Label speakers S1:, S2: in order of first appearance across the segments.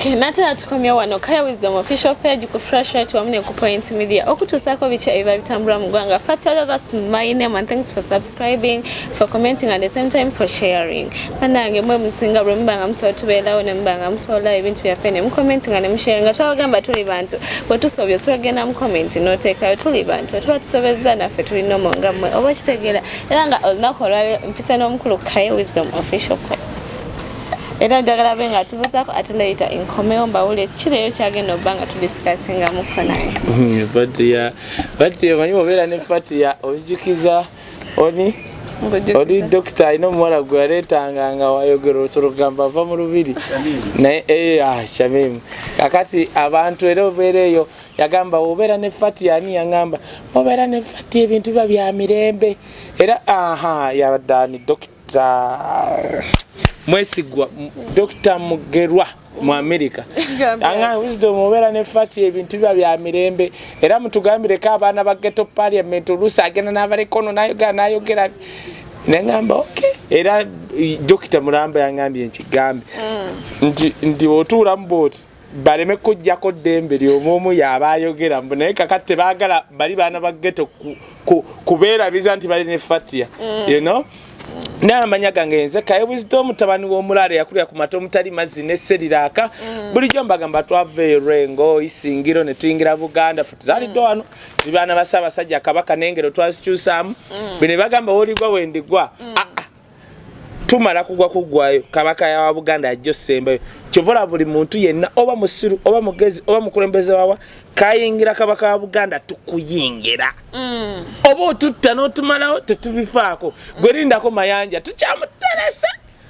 S1: Okay, nataka tukomya wano Kaye Wisdom official page ku Fresh Right wamne ku Point Media. Okutusako bicha eva bitambula mugwanga. Fatala, that's my name, and thanks for subscribing, for commenting, and at the same time for sharing. Panange mwe musinga mbanga mso tubela one mbanga msola ebintu byafene commenting and msharing. Twagamba tuli bantu. Bwetusobye twagenda comment noteka tuli bantu. Twatusobeza naffe tuli no monga mwe. Oba kitegera era nga olunakolale mpisa n'omukulu Kaye Wisdom official page. Era njagala benga tubuzaako ate later inkomeo mbawule kireyo kyagenda obanga tudiscussing muko naye.
S2: But manyi obeera ne Fatia ojikiza oli doctor ino mwala gwaletanga nga wayogera osorogamba va mu lubiri naye shamim kakati abantu era obeereyo yagamba obeera ne Fatia ani yangamba obeera ne Fatia ebintu biba bya mirembe era yabadani doctor mwesigwa Dr. Mugerwa mu America anga Wisdom obera ne Fatia ebintu bya mirembe era mutugambire ka abana ba ghetto parliament lusagena n'abarekono nayogera nengamba okay era Dr. Mulamba yangambye nkigambe ndi otuura mboti baleme kujjako dembe lyomu yabayogera naye kakati bagala bali bana ba ghetto kubeera bizanti bali ne Fatia you know na manyaga ngenze Kaye Wisdom tabani wo mulare yakulya ku mato mutali mazzi ne seriraka bulijjo mbagamba twave rengo isingiro ne tuyingira Buganda futuzali doano bibana basaba sajja kabaka nengero twasikyusamu bine bagamba woligwa wendigwa tumala kugwayo kabaka ya Buganda ajjo sembe kyovola buli muntu yenna oba musiru oba mugezi oba mukulembeze wawa kayingira kabaka wa Buganda tukuyingira obo tutta no tumalawo tetubifaako gwerinda mayanja tuchamuteresa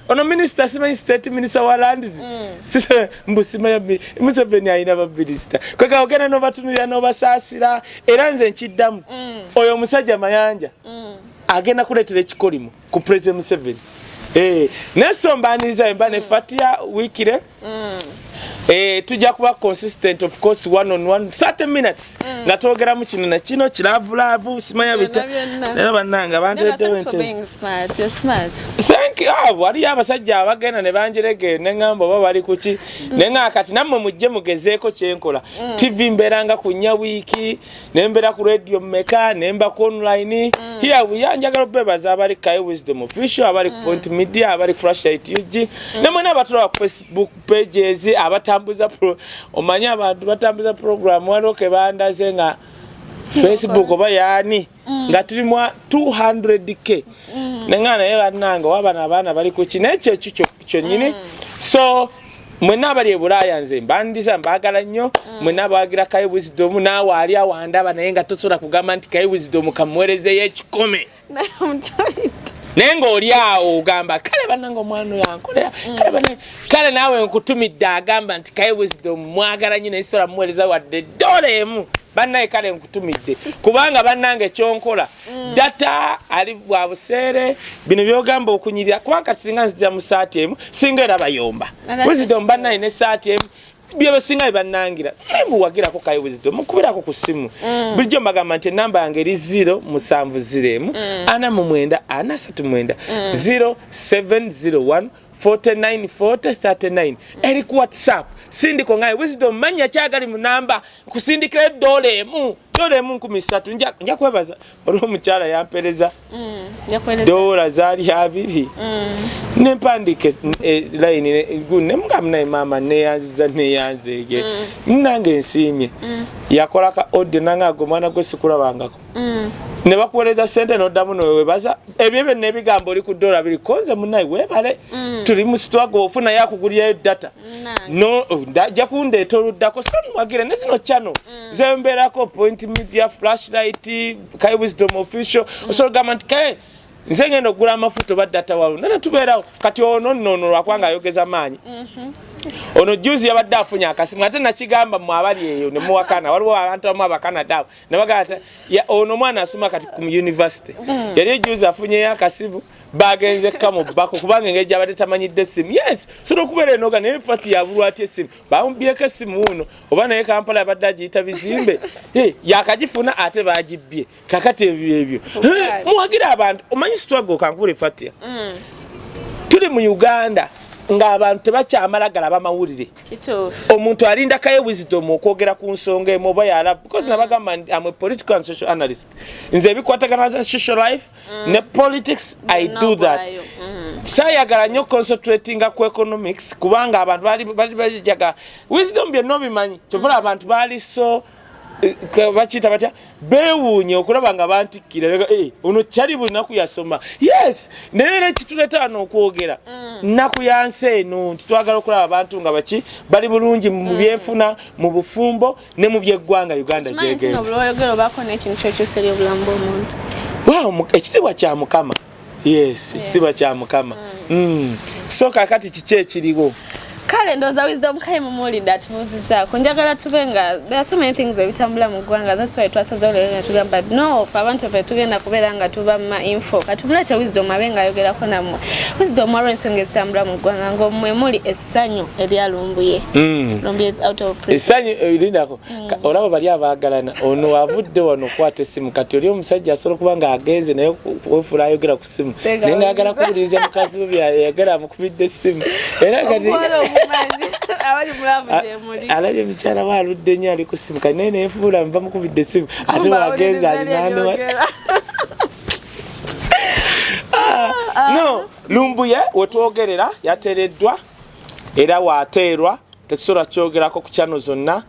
S2: ono minister simanyi state minister wa lands sise mbusima ya Museveni ayina ba minister kweka ogena no batunira no basasira era nze nkiddamu oyo musajja mayanja agenda kuletera ekikolimu ku president Museveni nesombaniriza embane Fatia wikire tujja kuba consistent of course one on one 30 minutes nga twogera mu kino na kino kilavulavu simanya bita nera bannanga bantedde wente thank you wali abasajja abagenda ne banjerege nengamba baba bali kuki nenga kati namwe mujje mugezeeko kyenkola TV mberanga kunya wiki nembera ku radio meka nemba ku online here we anjagala bebaza abali Kaye Wisdom official abali Point Media abali Fresh Right UG namwe nabatula ku Facebook pages abatambuza omanya abantu batambuza program wanoke bandaze nga Facebook oba yani nga tuli mu 200k nengana ye bananga wabana abana bali ku kinekyo kyo nyine so mwena abali ebulaya nze mbandiza mbagala nnyo mwena abagira Kaye Wisdom nawe ali awandaba naye nga tosobola kugamba nti Kaye Wisdom kamwereze yekikome nengo oli awo ugamba kale bananga omwana yankolera kale nawe nkutumidde agamba nti Kaye Wisdom mwagala nyine isola muweleza wadde dolemu bannaye kale nkutumidde kubanga bannange kyonkola data ali bwa busere bino byogamba okunyirira kubanga singa nzija mu saati emu singa era bayomba Wisdom bannaye ne saati emu byo singa bannangira muwagira ko Kaye Wisdom mukubira ko kusimu bulijjo magamba nti namba yange eri 070 ana mu mwenda ana satu mwenda 0701 494039 eri ku WhatsApp sindiko ngaye Wisdom manya kyagali mu namba kusindikira dolemu $3 nja kwebaza olwo mukyala yampereza dola zali 2 nempandike line gunne mugamna mama neyanzege nange nsimye yakola ka audio nanga agomana gwesikula bangako ne bakuwereza sente no damu no webaza ebyebe nebigambo oli ku dola bili konze munayi webale tuli mu struggle ofuna yakugulya data no ndaja kunde toluddako son mwagire nezino channel zemberako Point Media Flash Right Kaye Wisdom official so government Kaye nze ngendo gula amafuto ba data walu nana tubeerawo kati ono lwakwanga ayogeza maanyi ono juzi yabadde afunya akasimu ate nakigamba mu abali eyo ne muwakana waliwo abantu abamu abakanada ne bagata ono mwana asoma kati ku university yali juzi afunye akasimu bagenze kamo bako kubanga ngeje abadde tamanyidde simu yes so kubeera enoga ne Fatia yabulwa ati simu bambyeko simu uno oba naye Kampala yabadde agiyita bizimbe yakagifuna ate bagibbye kakati ebyo muwagira abantu omanyi struggle kankule Fatia tuli mu Uganda ng'abantu tebakyamala galaba mawulire. Omuntu alinda Kaye Wisdom okwogera ku nsonga emu oba yalaba because nabagamba I'm a political and social analyst. Nze ebikwatagana na social life ne politics I do that. Sayagala nnyo concentrating ku economics kubanga abantu bali bajaga wisdom bye no bimanyi kyovula abantu bali so bachita batya bewunye okulaba nga bantikira ono kyali bulinaku yasoma yes nere kituleta n'okwogera naku yanse eno twagala okulaba abantu nga baki bali bulungi mu byenfuna mu bufumbo ne mu byeggwanga Uganda jege
S1: no buloyogero bako n'ekintu ky'okyuseri obulamu bw'omuntu
S2: wow ekitiibwa kya Mukama yes ekitiibwa kya Mukama so kakati kiki ekiriwo
S1: kale ndoza wisdom Kaye mumulidde atubuuzizaako njagala tubenga there are so many things ebitambula mu ggwanga that's why twasazeewo leero tugamba no abantu ffe tugenda kubeera nga tuba ma info katumuleete wisdom abenga ayogerako nammwe wisdom olw'ensonga ezitambula mu ggwanga ng'omwe muli essanyu eryalumbuye lumbuye is out of prison
S2: essanyu erindako olaba bali abaagalana ono avudde wano okwata essimu kati oli omusajja asobola okuba nga agenze naye wefuula ayogera ku ssimu naye ng'agala kuwuliriza mukazi we byayagala amukubidde essimu era kati alaje mikyala waludde nnyo ali ku ssimu kati naye neefuula mba mukubidde essimu ate wagenza alinaano no lumbuye wetwogerera yateereddwa era waateerwa tetusobola kyogerako ku kyano zonna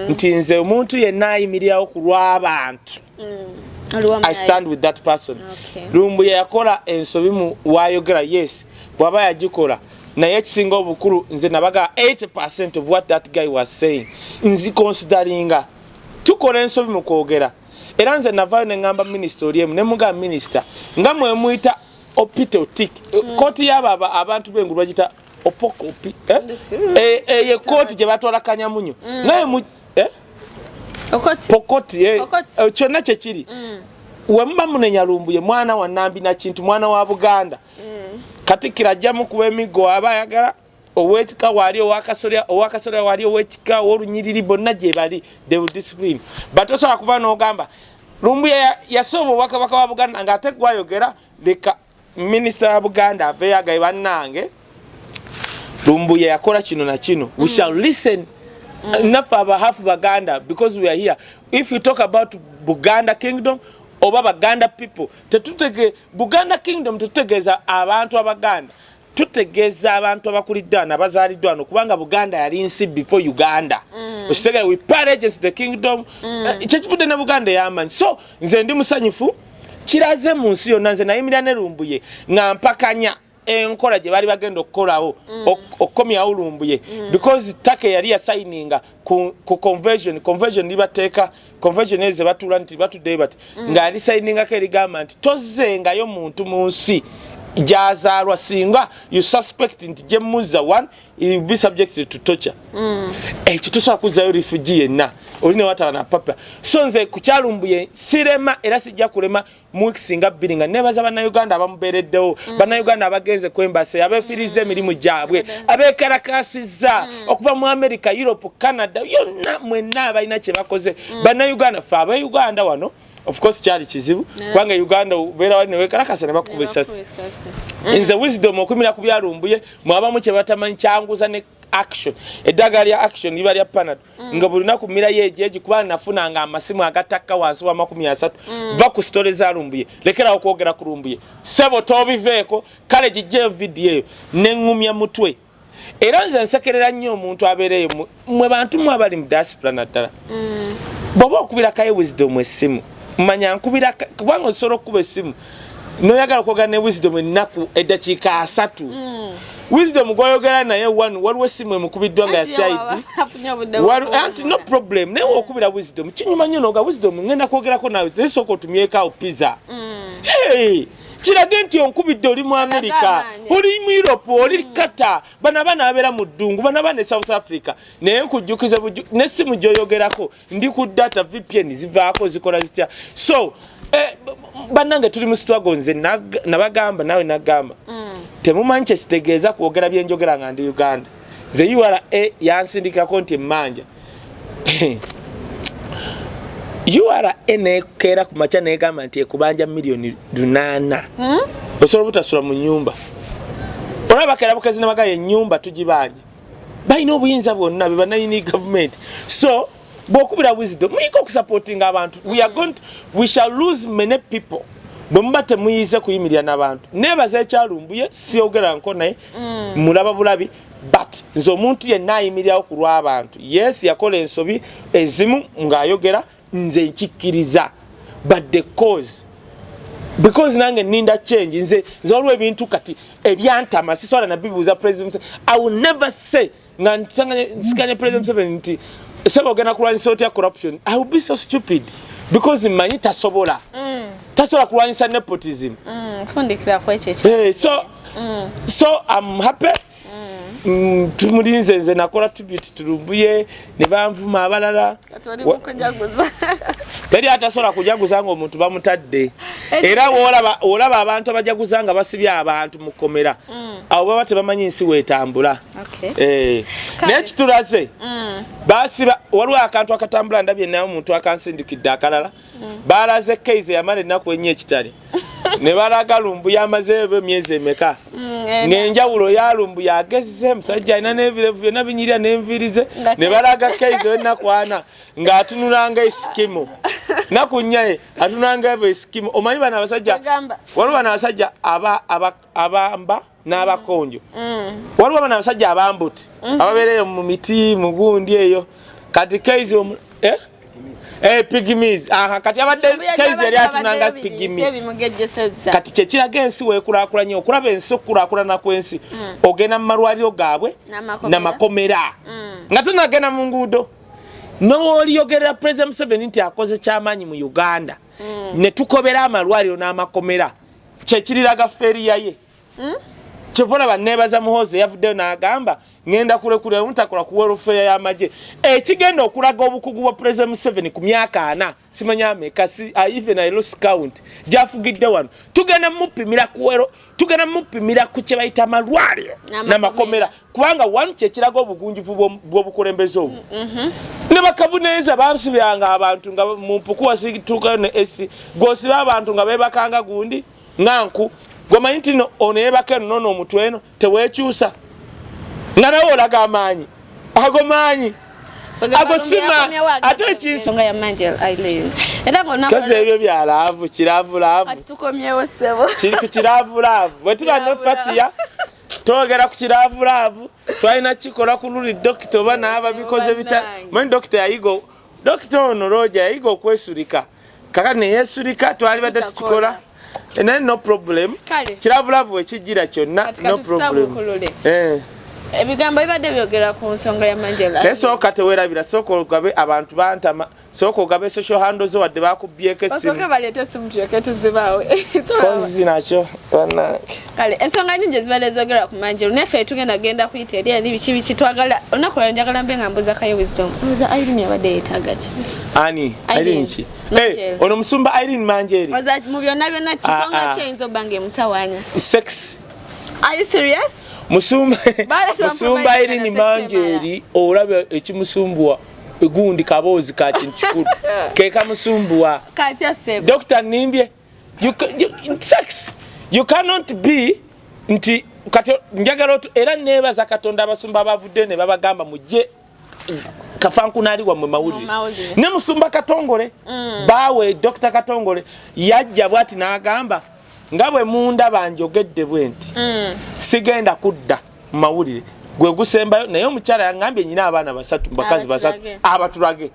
S2: nti nze omuntu yenna ayimirirawo ku lw'abantu I stand with that person. Lumbuye yakola ensobi mu wayogera yes bw'aba yagikola naye ekisinga obukulu nze nabaga 80% of what that guy was saying nzi consideringa tukola ensobi mu kwogera era nze navaayo ne ngamba minisita oli emu ne muga minisita nga mwe muyita opitotik kooti y'abo abantu b'engulu bagita opokopi ye kooti gye batwala kanyamunyo naye pokoti kyonna kyekiri we muba munenya Lumbuye mwana wa Nambi na Kintu mwana wa Buganda Katikira jamu kuba emigo abayagala owekika wali owakasolya wali owekika olunyiriri bonna gye bali they will discipline but osobola kuba n'ogamba Lumbuye yasoba obwakabaka wa Buganda nga ate gwayogera leka minisita wa Buganda aveeyo agaye bannange Lumbuye yakola kino na kino we shall listen enough about half Baganda because we are here if you talk about Buganda Kingdom oba Baganda people tetutege Buganda Kingdom tutegeeza abantu abaganda tutegeeza abantu abakuliddwa n'abazaaliddwa kubanga Buganda yali nsi before Uganda okitegere we pledge the kingdom kyekivudde ne Buganda yamanyi so nze ndi musanyufu kiraze mu nsi yonna nze nayimirira ne Lumbuye nga mpakanya enkola gye bali bagenda okukolawo okukomyawo Lumbuye because take yali yasayininga ku conversion libateeka conversion ezo batula nti batuddeyo bati ng'ali sayiningako erigamba nti tozengayo muntu mu nsi gyazaalwa singa you suspect nti gye muzza one he will be subjected to torture ekyo tosobola kuzzayo refugee yenna olina wataba na papa so nze ku kyalumbuye sirema era sijja kulema mukisinga bbiri nga nebaza bannayuganda abamubeereddewo bannayuganda abagenze ku embasi abeefiriza emirimu gyabwe abeekarakasizza okuva mu America Europe Canada yonna mwenna abalina kye bakoze bannayuganda fe abeuganda wano of course kyali kizibu kubanga Uganda ubeera wali neweekarakasa ne bakuba essasi nze wisdom okumira ku byalumbuye mwabamu kye batamanyi kyanguza ne action eddagala lya action liba lya Panado nga buli lunaku mmira yeejeji kuba nafunanga amasimu agatakka wansi wa 30 va ku story za Lumbuye lekera okwogera ku Lumbuye sebo tobiveeko kale gijje video eyo neŋŋumya mutwe era nze nsekerera nnyo omuntu abeereyo mwe bantu mwe abali mu diaspora naddala bw'oba okubira Kaye Wisdom essimu manya nkubira kubanga osobola okuba essimu noyagala okwogera ne Wisdom ennaku eddakiika 3 Wisdom gwayogera naye waliwo essimu emukubiddwa nga yasaidi anti no problem naye okubira Wisdom kinyuma nnyo noga Wisdom ngenda kwogerako nawe nesooka otumyekaawo pizza kirage nti onkubidde oli mu America oli mu Europe oli Qatar bana abeera mu ddungu bana ne South Africa naye nkujjukiza n'essimu gy'oyogerako ndi ku data VPN zivaako zikola zitya so bannange tuli mu struggle nze nabagamba nawe nagamba temumanyi kyekitegeeza kwogera byenjogera nga ndi Uganda nze URA yansindikako nti emmanja URA nekeera ku makya negamba nti ekubanja $8 million osobola butasula mu nyumba olaba kerabukazi nabagaye ennyumba tugibanye balina obuyinza bwonna bebanayini government so bwokubira wisdom muyinza okusupportinga abantu we shall lose many people bwe muba temuyize kuyimirira n'abantu nebaza ekyalumbuye siyogera nko naye mulaba bulabi but nze omuntu yenna ayimirirawo ku lw'abantu yes yakola ensobi ezimu ng'ayogera nze nkikkiriza but the cause because nange ninda change nze waliwo ebintu kati ebyantama siswala na bibuuza president I will never say nga nsikanye president Museveni nti sebo ogenda kulwanyisa otya corruption I will be so stupid because mmanyi tasobola tasobola kulwanyisa nepotism
S1: fundikira kwa ekyo
S2: so I'm happy tumulinze nze nakola tribute tulumbuye ne banvuma abalala teri atasobola kujaguza nga omuntu bamutadde era olaba abantu abajaguza nga basibye abantu mu kkomera abo baba tebamanyi nsi weetambula naye kitulaze basiba waliwo akantu akatambula ndabye naye omuntu akansindikidde akalala balaze keize yamala ennaku ennya ekitale ne balaga lumbu yamazeeyo emyezi emeka ng'enjawulo ya lumbu yagezze musajja alina n'ebirevu byonna binyirira n'enviirize ne balaga keize ennaku ana ng'atunulanga esikimo naku nnyaye atunulanga esikimo omanyi bano abasajja waliwo bano abasajja abamba n'abakonjo waliwo bano abasajja abambuti ababeereyo mu miti mu gundi eyo kati keize pygmies kati abadde keize yali atunanga pygmy kati kyekiraga ensi weekulaakulanye okulaba ensi okukulaakulana kw'ensi ogenda mu malwaliro gaabwe n'amakomera nga tonagenda mu nguudo n'olyogerera President Museveni nti akoze kyamaanyi mu Uganda ne tukobera amalwaliro n'amakomera kyekiriraga feriya ye kyova banneebaza muhoze yavuddeyo n'agamba ngenda kulekulira mutakola ku welfare y'amagye ekigenda okulaga obukugu bwa President Museveni ku myaka 4 simanya ameka even I lost count gyafugidde wano tugenda mupimira kuwero tugenda mupimira ku kye bayita amalwaliro n'amakomera kubanga wanu kyekiraga obugunjuvu bw'obukulembeze obwo ne bakabuneza basubiranga abantu nga mu mpuku wasituka ne esi gosiba abantu nga bebakanga gundi nganku gomanyi nti ono yebaka nono omutwe eno teweekyusa nga nawe olaga amaanyi agomaanyi agosima ate ekinsonga
S1: ya Manjeri Island
S2: kazi ebyo byalaavu kiravulaavu kiri ku kiravulaavu bwe tuba ne fatiya twogera ku kiravulaavu twalina kikola ku luli dokita oba naaba bikoze manyi dokita yayiga dokita ono Roja yayiga okwesulika kaka neyesulika twali badde tukikola no problem kiravulaavu ekijjira kyonna no problem
S1: ebigambo bibadde byogera ku nsonga ya Manjeri
S2: naye sooka teweerabira sooka ogabe abantu bantama sooka ogabe social handles wadde bakubyeko essimu
S1: baleete essimu tuyeke tuzibaawe
S2: kozi nakyo bannange
S1: kale ensonga nyingi ezibadde zogera ku Manjeri neffe tugenda genda kuyita eri ani biki twagala olunaku lwalwo njagala mbe nga mbuuza Kaye Wisdom mbuuza Irene yabadde yeetaaga ki
S2: ani Irene ki ono musumba Irene Manjeri
S1: mu byonna byonna kisonga kyeyinza obba ng'emutawaanya
S2: sex
S1: are you serious
S2: musumba Irene Manjeri olaba ekimusumbuwa egundi kaboozi ka kintu kikulu keka musumbuwa Dr. Nimbye sex you cannot be nti kati njagala era nebaza Katonda abasumba abavudde ne babagamba mujje kafankunali wa mawulire ne musumba Katongole bawe Dr. Katongole yajja bwati n'agamba ngabwe munda banjogedde bwenti sigenda kudda mawulire gwe gusembayo naye omukyala yangambye nyina abaana basatu bakazi basatu abatulage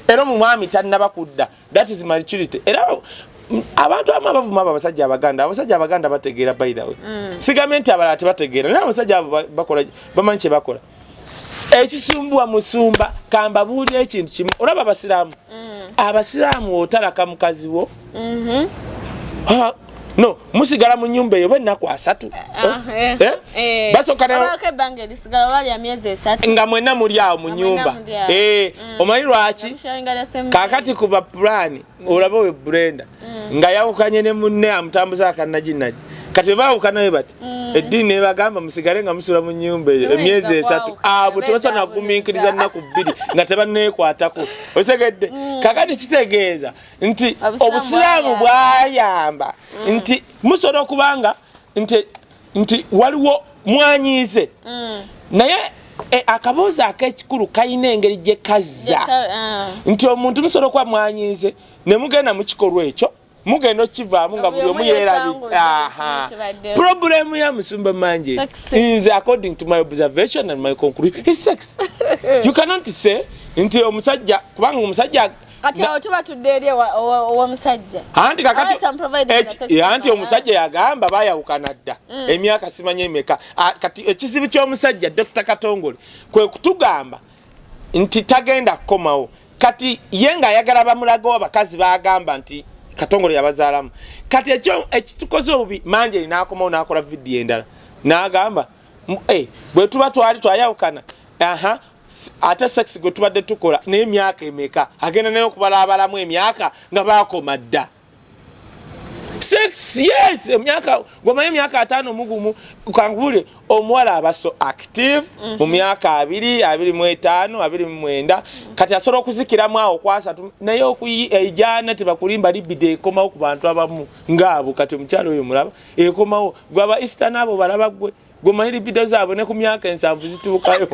S2: era mu mwami tannaba kudda that is maturity era abantu abavuma abasajja abaganda bategeera by the way sigamye nti abalala tebategeera naye abasajja bakola bamanyi kye bakola ekisumbuwa musumba kamba buuli ekintu kimu olaba abasiraamu otalaka mukazi wo no musigala mu nyumba eyo bennaku 3 basoka nga mwenna muli awo mu nyumba omanyi lwaki kakati kuba pulani olaba we Brenda nga yawukanye ne munne amutambuza akannaginagi kati bawukanayo bati eddiini nebagamba musigale nga musula mu nyumba eyo emyezi 3 abo tebasobola kugumiikiriza nnaku 2 nga tebanneekwatako osegedde kakati kitegeeza nti obusiraamu bwayamba nti musobola okubanga nti waliwo mwanyize naye akabuuzo ak'ekikulu kalina engeri gye kazza nti omuntu musobola okuba mwanyize ne mugenda mu kikolwa ekyo mugenda okivaamu nga buli omu yeerabye. Problemu ya Musumba Manjeri is according to my observation and my conclusion is sex. You cannot say nti omusajja kubanga omusajja
S1: kati otuba tuddeeri omusajja
S2: anti omusajja yagamba bayawukana dda emyaka simanye emeka. Kati ekizibu ky'omusajja Dr. Katongole kwe kutugamba nti tagenda kukomawo. Kati ye ng'ayagala bamulago abakazi bagamba nti Katongole yabazaalamu. Kati ekitukoze obubi Manjeri n'akomawo n'akola vidiyo endala n'agamba bwe tuba twali twayawukana ate sex gwe tubadde tukola n'emyaka emeka agenda nayo okubalabalamu emyaka nga baakoma dda. Sex yes emyaka gomaye emyaka 5 mugumu kangule omuwala aba so active mu myaka 25 29 kati asobola okuzikiramu awo kwasa naye okuyijana tebakulimba libido ekomawo ku bantu abamu ngaabo. Kati omukyalo oyo mulaba ekomawo gwaba Easter nabo balaba gwe gomaye libido zaabwe ne ku myaka 7 zituukayo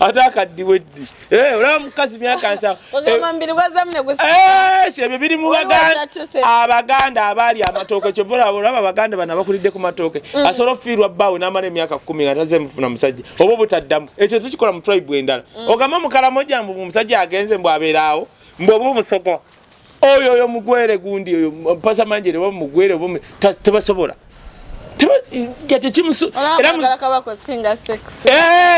S2: ate akaddiweddi olaba mukazi myaka 7 ebyo biri mu Baganda. Abaganda abaali amatooke kyobola olaba Abaganda bana bakulidde ku matooke asobola okufiirwa bbaawe n'amala emyaka 10 nga taze mufuna musajja oba butaddamu. Ekyo tukikola mu tribe endala ogamba mukalamoja mbu musajja agenze mbu abeeraawo mbu oba omusogo oyo mugwere gundi oyo Pastor Manjeri oba mugwere oba tebasobola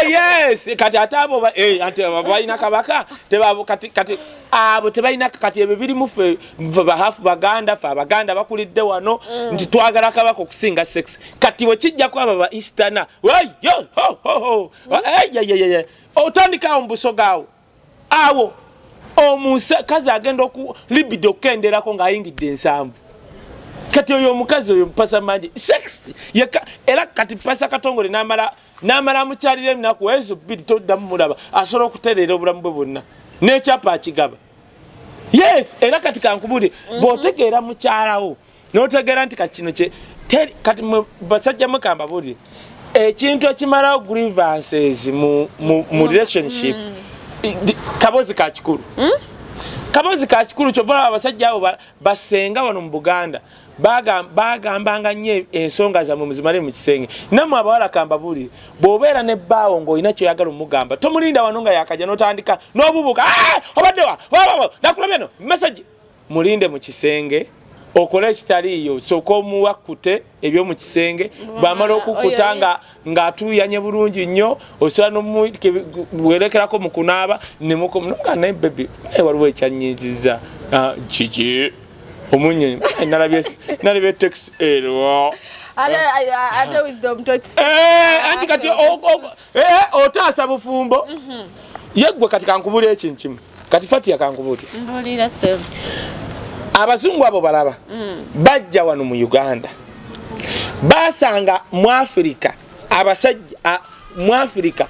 S2: yes kati atabo anti abaina kabaka tebabo kati abo tebaina kati ebyo biri mufe bahafu Baganda fa Baganda bakulidde wano nti twagala kabaka okusinga sex. Kati we kijja kwa baba Easterna yo ho otandika ombusogawo awo omusakazi agenda oku libido kenderako ng'ayingidde ensanvu. Kati oyo omukazi oyo Pastor Manjeri sex era kati Pastor Katongole n'amala mukyalira eminaku ezo 2 toddamu mulaba asobola okutereera obulamu bwe bwonna n'ekyapa akigaba. Yes era kati kankubulire bw'otegeera mukyalawo n'otegeera nti kino kati basajja mukamba bulire ekintu ekimalawo grievances mu relationship kabozi ka kikulu kabozi ka kikulu kyobola abasajja abo basenga wano mu Buganda bagambanga nnyo ensonga zammwe muzimale mu kisenge. Nammwe abawala kamba buli bw'obeera ne bbaawo ng'olina kyoyagala omugamba tomulinda wano nga yakajja n'otandika n'obubuuka obaddewa nakulabye no message mulinde mu kisenge okole ekitaliiyo sooka omuwakkute ebyomu kisenge bw'amala okukuta ng'atuuyanye bulungi nnyo osobola n'omuwerekerako mu kunaaba naye bebi waliwo ekyanyiizizza kiki omunye nalabye text ero
S1: ate wisdom touch
S2: anti kati otaasa bufumbo yeggwe kati kankubula ekintu kimu kati Fatia kankubuli
S1: mbulira se
S2: abazungu abo balaba bajja wano mu Uganda basanga mu Africa abasajja mu Africa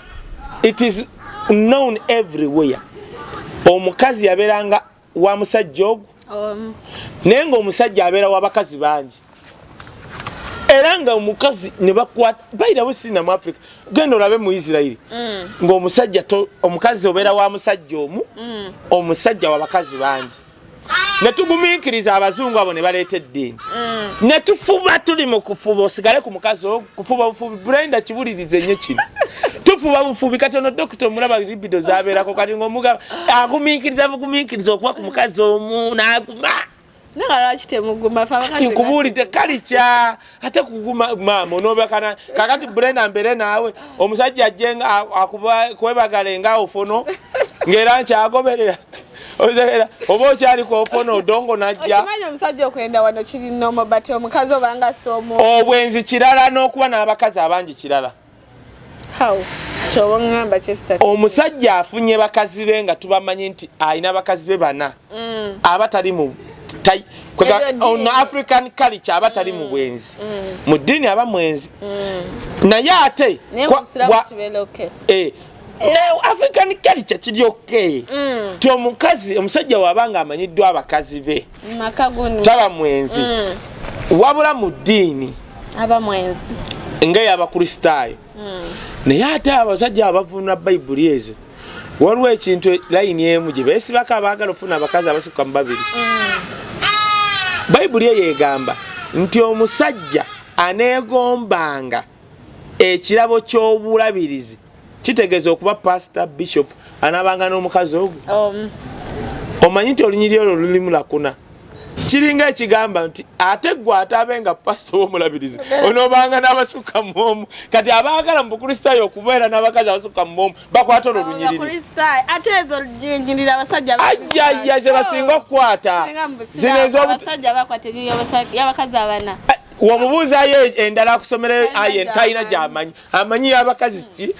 S2: it is known everywhere omukazi yaberanga wa musajja ogwo nenga omusajja abeera w'abakazi bangi era nga omukazi ne bakwata bayira busina mu Africa genda olabe mu Israeli ng'omusajja omukazi obeera wa musajja omusajja w'abakazi bangi ne tugumiikiriza abazungu abo ne baleeta eddiini ne tufuba tuli mu kufuba osigale ku mukazi kufuba bufubi Brenda kibulirize nnyo kino tufuba bufubi katono dokita omulaba libido zaabeerako kati ng'omugaba agumiikiriza okuba ku mukazi omu n'aguma
S1: Ngalaki temuguma fa bakazi
S2: nkubulidde kalicha ate kuguma mama onobakana kakati Brenda mbere naawe omusajja ajjenga akuba kwebagale nga ofono ngera nchagoberera ozera obo cyali ko ofono odongo najja
S1: okimanyi omusajja okwenda wano kiri nomo bati omukazi obanga somo
S2: obwenzi kirala n'okuba n'abakazi abangi kirala
S1: how ngamba Chester
S2: omusajja afunye bakazi be nga tubamanyi nti alina bakazi be bana abatali mu on African culture abatali mu bwenzi mu dini aba mwenzi naye ate African culture kiri okay ti omukazi omusajja wabanga amanyiddwa abakazi be taba mwenzi wabula mu dini
S1: aba mwenzi
S2: ng'ey'abakristaayo naye ate abasajja abavunula bayibuli ezo waliwo ekintu layini emu gye beesibako abaagala ofuna abakazi abasukka mu babiri. Bayibuli eyo egamba nti omusajja aneegombanga ekirabo ky'obulabirizi kitegeeza okuba pastor bishop anaabanga n'omukazi ogwo. Omanyi nti olunyiri olwo lulimu lakuna kiringa ekigamba nti ate gwe ataabenga pastor w'omulabirizi onoobanga n'abasukka mu omu. Kati abaagala mu bukristaayo okubeera n'abakazi abasukka mu omu bakwata olwo lunyiriri.
S1: Ate ezo nyirira abasajja
S2: ajja ze basinga okukwata zino
S1: abasajja bakwata y'abakazi abana.
S2: Wamubuuzaayo endala akusomera aye talina gy'amanyi amanyi y'abakazi ki.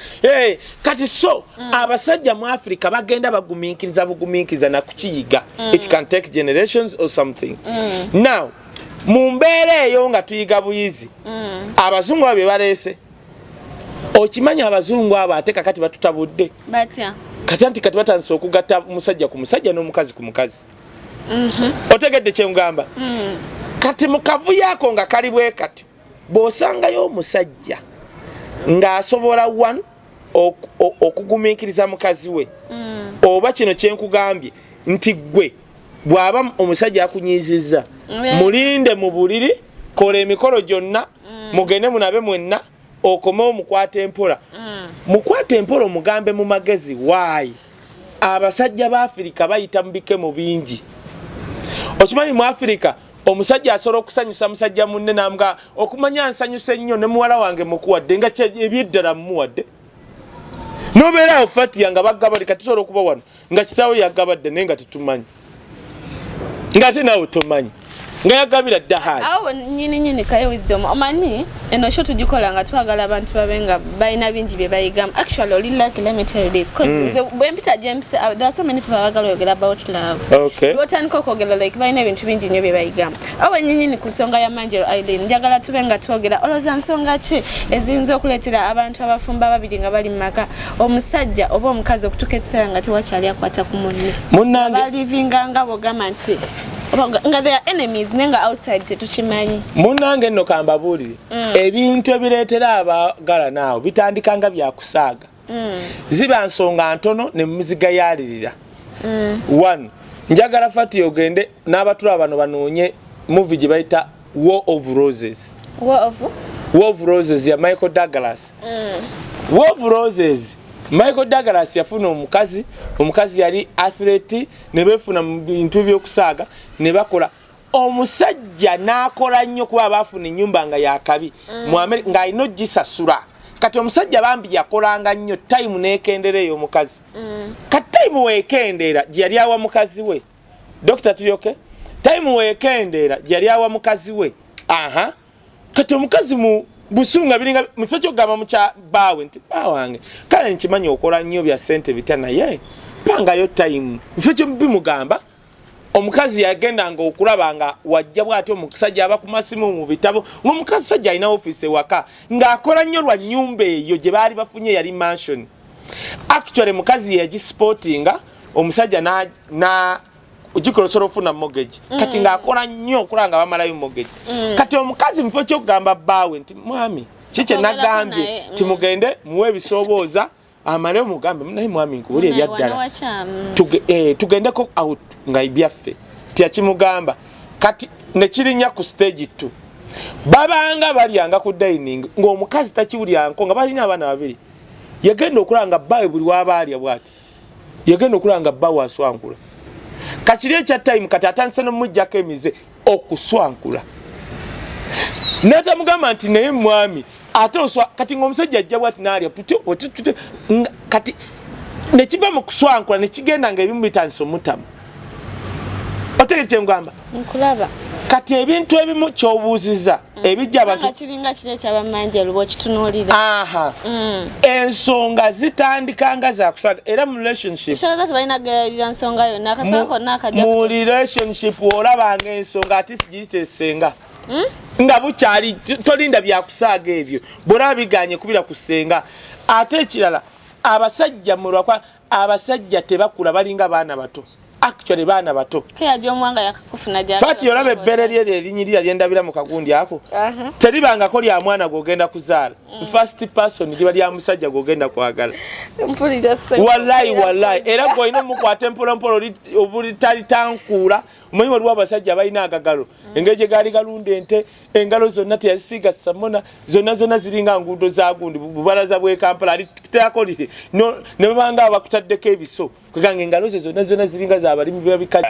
S2: Kati so abasajja mu Africa bagenda bagumiikiriza na kukiyiga. It can take generations or something. Now mu mbeera eyo nga tuyiga buyizi abazungu abo bye baleese okimanyi abazungu abo ate kakati batutabudde
S1: batya
S2: kati batandise okugatta musajja ku musajja n'omukazi ku mukazi. Otegedde kye ngamba. Kati mukavuyo ako nga kali bwe kati bw'osangayo omusajja ng'asobola okugumiikiriza mukazi we oba kino kye nkugambye nti gwe bw'aba omusajja akunyiizizza mulinde mu buliri kola emikolo gyonna mugende munabe mwenna okomewo mukwate empola. Mukwate empola omugambe mu magezi waayi abasajja ba Afirika bayita mu bikemo bingi. Okimanyi mu Afirika omusajja asobola okusanyusa musajja munne n'amuga okumanya nsanyuse nnyo ne muwala wange mukuwadde nga ebyeddala mumuwadde n'obeera awo fatiya nga baggabadde kati tusobola okuba wano nga kitaawe yaggabadde naye nga tetumanyi ng'ate naawe tomanyi nga yagabira dda hayi.
S1: Awo nyini Kaye Wisdom omanyi eno sho tugikola nga twagala abantu babenga balina bingi bye bayigamu. Actually oli lucky, let me tell you this because when Peter James there are so many people bagala oyogera about love.
S2: Okay.
S1: Wotandika okwogera like balina ebintu bingi nnyo bye bayigamu. Awo nyini ku nsonga ya Manjeri Island njagala tubenga twogera olowooza nsonga ki eziyinza okuleetera abantu abafumba babiri nga bali mu maka omusajja oba omukazi okutuuka ekiseera nga tewakyali akwata ku munne balivinga nga bogamba nti nga they are enemies nenga outside tetukimanyi.
S2: Munnange nno kambabuulire ebintu ebireetera abagala naawe bitandika nga byakusaaga ziba nsonga ntono ne muzigayaalirira. One, njagala fati ogende n'abatula bano banoonye movie gye bayita War of Roses.
S1: War
S2: of Roses ya Michael Douglas. War of Roses Michael Douglas yafuna omukazi yali athlete ne befuna mu bintu by'okusaaga ne bakola omusajja n'akola nnyo kuba baafuna ennyumba nga yakabi mu America ng'alina gisasula. Kati omusajja bambi yakolanga nnyo time n'ekendera eyo omukazi. Kati time weekendera gye yali awa mukazi we. Dr. Tuyoke time weekendera gye yali awa mukazi we. Kati omukazi mu busunga biringa mufecho gama mucha bawe nti bawange kale nkimanyi okola nnyo bya sente bitana ye panga yo time mufecho bimugamba omukazi yagenda nga okulabanga wajja bwati omusajja aba ku masimu mu bitabo ng'omukazi sajja alina office waka ng'akola nnyo lwa nnyumba eyo gye baali bafunye yali mansion. Actually mukazi yagisportinga omusajja na ujikolo soro funa mortgage kati ng'akola nnyo okulanga bamalayo mortgage. Kati omukazi mufo kyogamba bawe nti mwami kike nagambye timugende muwe ebisobooza amale mugambe naye mwami nkubuli ebyaddala tugendeko out nga ibyaffe tiyakimugamba kati nekirinya ku stage 2 babanga balyanga ku dining ng'omukazi takiwulyanko nga balina abaana babiri yagenda okulanga bawe buli wabaalya bwati yagenda okulanga bawe aswankula kakiri ekya time kati atandise n'omujjako emize okuswankula natamugamba nti naye mwami ate oswa kati ng'omusajja ajja bwati n'alya kati nekiva mu kuswankula nekigenda nga ebimu bitandise omutamu. Otegere kye ngamba
S1: nkulaba
S2: kati ebintu ebimu ky'obuuziza ebijja abantu
S1: kiringa kire kyaba Manjeri bw'okitunuulira
S2: ensonga zitandika nga zakusaaga era mu relationship mu relationship olabanga ensonga ati sigitesenga nga bukyali tolinda byakusaaga ebyo bw'olaba biganye kubira kusenga. Ate ekirala abasajja mulwakwa abasajja tebakula balinga baana bato actually baana bato
S1: teyajo mwanga yakakufuna jana
S2: fati yolabe bere lye linyirira lyendabira mu kagundi ako teribanga ko lya mwana gogenda kuzaala first person liba lya musajja gogenda kwagala wallahi era goine mukwate mpola obuli tali tankula omanyi waliwo abasajja balina agagalo engeje gali galunde ente engalo zonna teyasiga samona zonna ziringa ngudo za gundi bubalaza bwe Kampala ali takolise no ne banga abakutaddeko ebiso kweganga engalo zonna ziringa za balimi bebika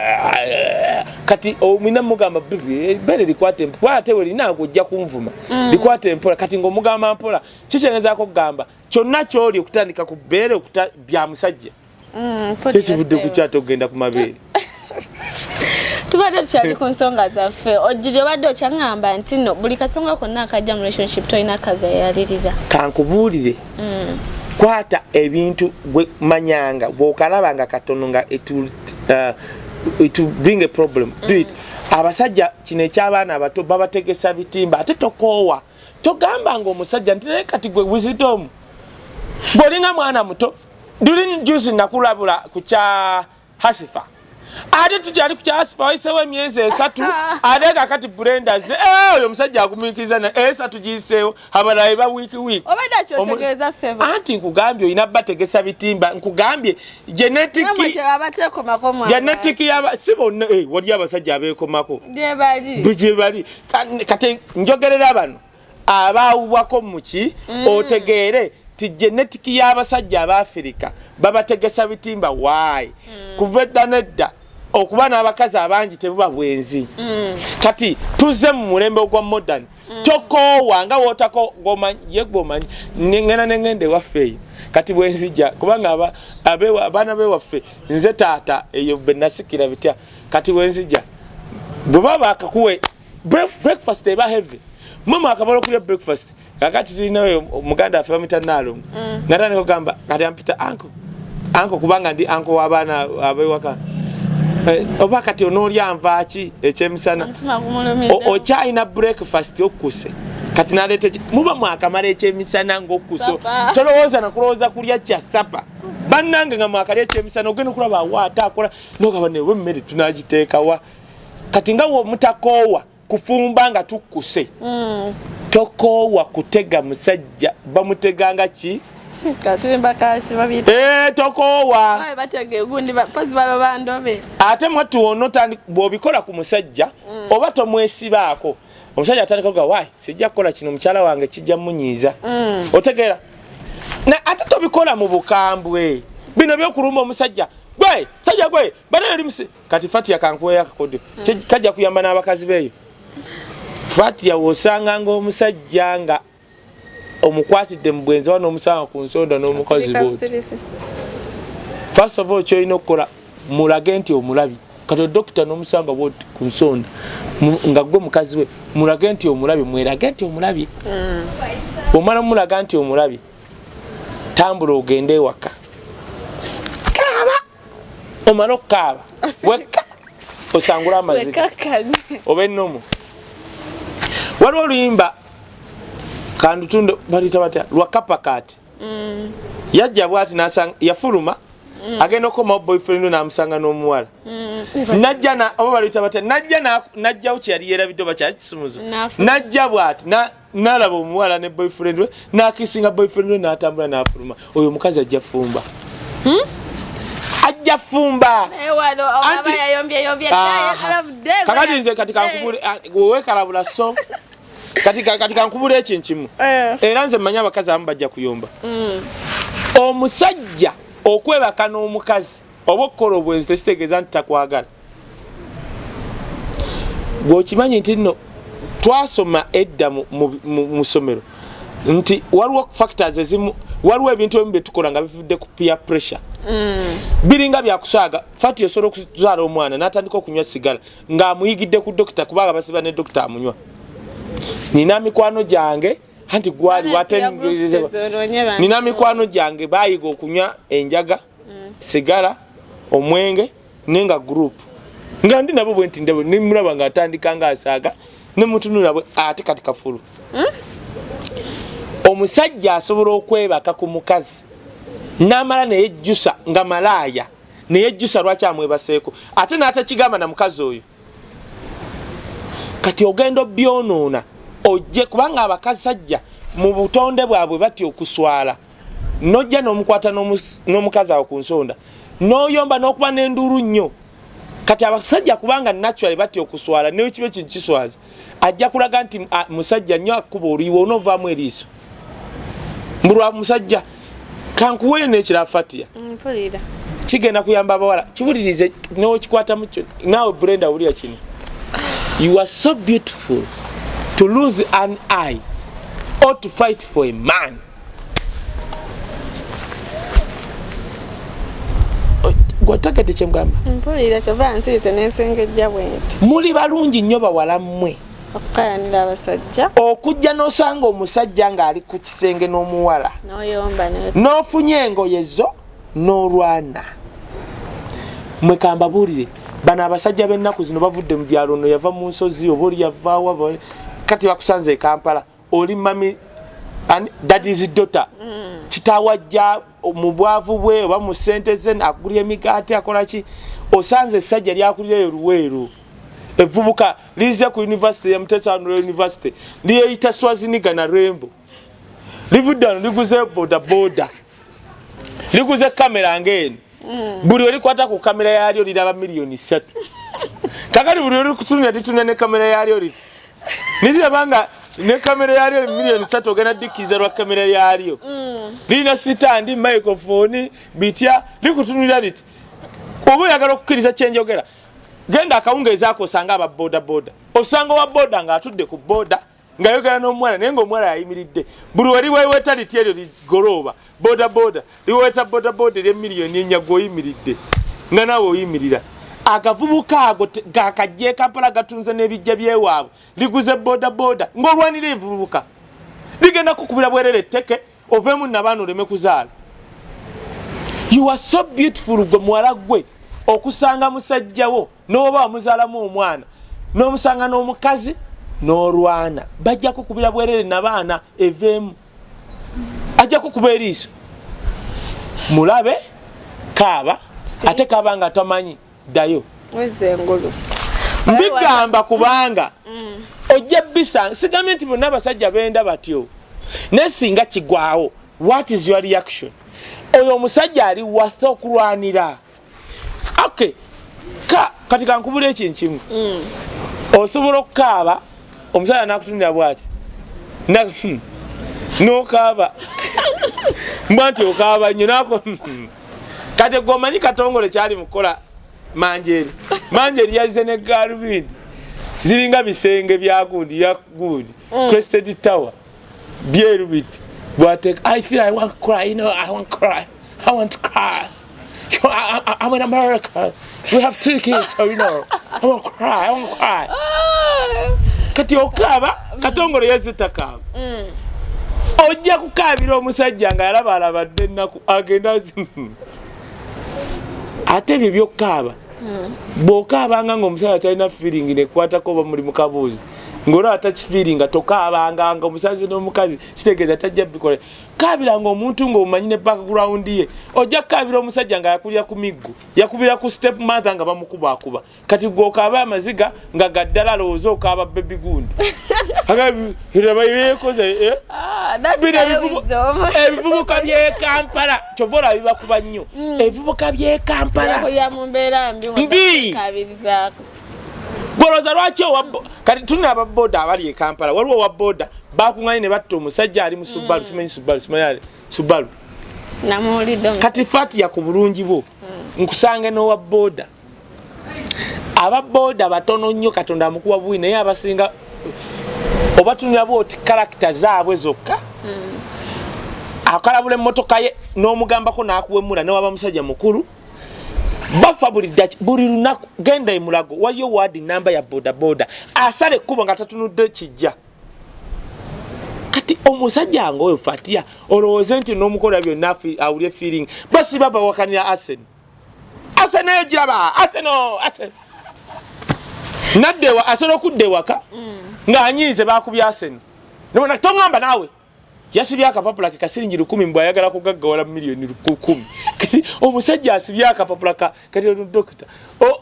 S2: kati omina mugamba bibi bere likwate mpwate we lina kujja kunvuma likwate mpola kati ngomugamba mpola kicheneza ko gamba kyonna kyoli okutandika ku bere bya musajja ekibudde ku kyato ogenda ku mabere
S1: tubadde tukyali ku nsonga zaffe ojjire obadde okyangamba nti no buli kasonga konna akajja mu relationship tolina kagayalirira
S2: kankubuulire kwata ebintu gwe manyanga bw'okalabanga katono nga it will bring a problem do it abasajja kino eky'abaana abato babategesa bitimba ate tokoowa togamba ng'omusajja nti naye kati gwe wisdom bw'olinga mwana muto dulin juice nakulabula ku kya hasifa ate tukyali ku kya hasifa wayiseewo emyezi 3 ate kakati blenders oyo omusajja akumikiriza na 3 giyiseewo abalayi ba wiiki
S1: obadde akyotegeeza 7
S2: anti nkugambye olina bategesa bitimba nkugambye genetic yaba si bonna wali abasajja abeekomako gye bali kati njogerera bano abaawubwako muki otegeere ti genetic y'abasajja ab'Afrika babategesa bitimba why kuva edda nedda okuba n'abakazi abangi tebuba bwenzi kati tuze mu mulembe ogwa modern tokoowa nga wootako gomanyi ngenda nengende waffe kati bwenzijja kubanga abaana bewaffe nze taata eyo benasikira bitya kati bwenzijja bwe bakakuwe breakfast eba heavy mama akabalo kulya breakfast kakati tulinawe muganda affe bamita nalo ngatane kugamba kati ampita anko kubanga ndi anko w'abaana abewaka oba kati onoolya nvaaki ekyemisana okyalina breakfast okuse kati naleeta muba mwakamala ekyemisana ng'okuso tolowooza nakulowooza kulya kya sapa bannange nga mwakalya ekyemisana ogenda okulaba awaata akola nogaba newe emmere tunagiteekawa kati nga womutakoowa kufumba nga tukuse tokoowa kutega musajja bamuteganga ki
S1: katimba kachi babita
S2: tokoowa
S1: batege gundi bapozi baloba ndobe
S2: ate mwatu ono tandi bobikola ku musajja oba tomwesibaako omusajja atandika kuga why sijja kukola kino mukyala wange kijja munyiiza otegeera na ate tobikola mu bukambwe bino byokulumba omusajja gwe sajja gwe bana ndi musi kati Fatia kankuwe yakakodde kajja kuyamba n'abakazi beyo Fatia wosanga ng'omusajja nga omukwatidde mu bwenzi wano omusanga ku nsonda n'omukazi bodi first of all kyoyina okukola mulage nti omulabi kati dokita n'omusanga bodi ku nsonda nga gwe mukazi we mulage nti omulabi mwerage nti omulabi omala mulaga nti omulabi tambula ogende ewaka kaaba omala okukaaba weka osangula amazima oba ennomo waliwo oluyimba kandutundo balita batya lwakapakati yajja bwati nasanga yafuluma agenda okoma boyfriend n'amusanga n'omuwala najja na oba balita batya najja uchi yali yerabidde bakyali kisumuzo najja bwati nalaba omuwala ne boyfriend we nakisinga boyfriend we n'atambula n'afuluma oyo mukazi ajja fumba ajja fumba kakati nze kati kankubule wewe kalabula so kati kankubule ekinkimu era nze manya abakazi abamu bajja kuyomba omusajja okwebaka n'omukazi oba okukola obwenzi tekitegeeza nti takwagala gweokimanyi nti nno twasoma edda mu ssomero nti waliwo factors ezimu waliwo ebintu ebimu byetukola nga bivudde ku peer pressure biringa byakusaaga Fati osobola okuzaala omwana n'atandika okunywa sigala ng'amuyigidde ku dokita kubanga basiba ne dokita amunywa nina mikwano gyange anti gwali watengezebwa nina mikwano gyange bayiga okunywa enjaga sigala omwenge nenga group nga ndi nabo bwe nti ndabo nimulaba nga atandika nga asaaga ne mutunula bwe ate kati kafulu omusajja asobola okwebaka ku mukazi n'amala naye jjusa nga malaaya neyejjusa lwaki amwebaseeko ate n'atakigamba na mukazi oyo kati ogenda byonoona ojje kubanga abakazajja mu butonde bwabwe batya okuswala nojja n'omukwata n'omukazi awo ku nsonda n'oyomba n'okuba n'enduulu nnyo kati abasajja kubanga naturally batya okuswala naye kibe kintu kiswaza ajja kulaga nti musajja nnyo akuba oluyiwa onoovaamu eriiso mbulwa musajja kankuweeyo n'ekirala Fatia kigenda kuyamba abawala kiwulirize n'okikwatamu kyo naawe Brenda wulira kino you are so beautiful to lose an eye or to fight for a man. Gwatagate kyemgamba
S1: mpulira kyova nsirise n'ensengejja bwenti
S2: muli balungi nnyo bawala mmwe
S1: okukayanira abasajja
S2: okujja n'osanga omusajja ng'ali ku kisenge n'omuwala
S1: n'oyomba
S2: n'ofunye engoye zo n'olwana mwe kambabuulire bano abasajja b'ennaku zino bavudde mu byalo no yava mu nsozi oba oli yavaawa kati bakusanze e Kampala oli mami that is daughter kitawajja mu bwavu bwe oba mu ssente ze akugulira emigaati akola ki osanze essajja lyakulira Luweero evubuka lize ku university ya Mutesano University liyeyita Swaziniga na Rembo livudde wano liguze boda liguze kamera ng'eno buli olikwata ku kamera yalyo liraba miliyoni 3 kakati buli olikutunira lituna ne kamera yalyo liti nilirabanga ne kamera yalyo miliyoni 3 ogenda ddikiza lwa kamera yalyo lina sitandi microphone bitya likutunira liti oba oyagala okukkiriza kyenjogera genda akawungeeza ako osanga aba boda osanga wa boda ng'atudde ku boda ngayogera n'omwana naye ng'omwana yayimiridde buli wali weeweta liti eryo ligolooba boda liweeta boda ery'emiliyoni 4 g'oyimiridde nga naawe oyimirira agavubuka ago gakajje Kampala gatunze n'ebijja byewaabwe liguze boda ng'olwanira evubuka ligenda kukubira bwerere etteke oveemu nabaana oleme kuzaala. You are so beautiful gwe muwala gwe okusanga musajjawo n'oba wamuzaalamu omwana n'omusanga n'omukazi n'olwana bajja kukubira bwerere nabaana eveemu ajja kukuba eriiso mulabe kaaba ate kaaba nga tamanyi ddayo mbigamba kubanga ojja bisanga sigambye nti bonna abasajja benda batyo naye singa kigwawo what is your reaction oyo omusajja ali wasa okulwanira okay kati kankubula ekintu kimu osobola okukaaba omusajja nakutunira bwati nokaaba mbwa nti okaaba nnyo nako kati gwomanyi Katongole kyali mukola Manjeri yazze ne Galvin ziringa bisenge bya gundi ya gundi Crested Tower byeru biti bwate I feel I want to cry, you know, I want to cry I'm in America, we have 2 kids, so you know I want to cry kati okaaba Katongole yazze takaba ojja kukaabira omusajja nga yalabalabadde ennaku agenda ate ebyo byokkaaba bw'okaabanga ng'omusajja talina feeling nekwatako oba muli mukabuuzi ng'olaba takifiiringa tokaabanga omusazi n'omukazi kitegeeza tajja bikola kaabiranga omuntu ng'omumanyi ne background ye ojja kukaabira omusajja nga yakulira ku miggo yakubira ku step mother nga bamukubaakuba kati gw'okaaba amaziga nga gaddala alowooza okaaba baby gundi ebivubuka by'e Kampala kyova olaba bibakuba nnyo ebivubuka by'e Kampala mbi gwolooza lwaki kati tulina ababoda abali e Kampala waliwo owa boda bakuŋŋanye ne batta omusajja ali mu Subaru simanyi Subaru kati Fatia ku bulungi bwo nkusange n'owa boda ababoda batono nnyo Katonda amukuba buwi naye abasinga obatunira booti karakita zaabwe zokka akalabula emmotoka ye n'omugambako n'akuwemula newaba musajja mukulu bafa buli lunaku genda emulago waliyo wadi namba ya boda asala ekkubo nga tatunudde kijja kati omusajja nga oyo Fatia olowooze nti n'omukola byonna awulye feeling basi baba wakanira Arsenal eyo giraba Arsenal naddewa asobola okudda ewaka ng'anyiize bakubya Arsenal nobona tongamba naawe yasibye akapapula ke kasiringi 10 mbwa ayagala kugaggawala milioni 10 kati omusajja asibye akapapula kati dokita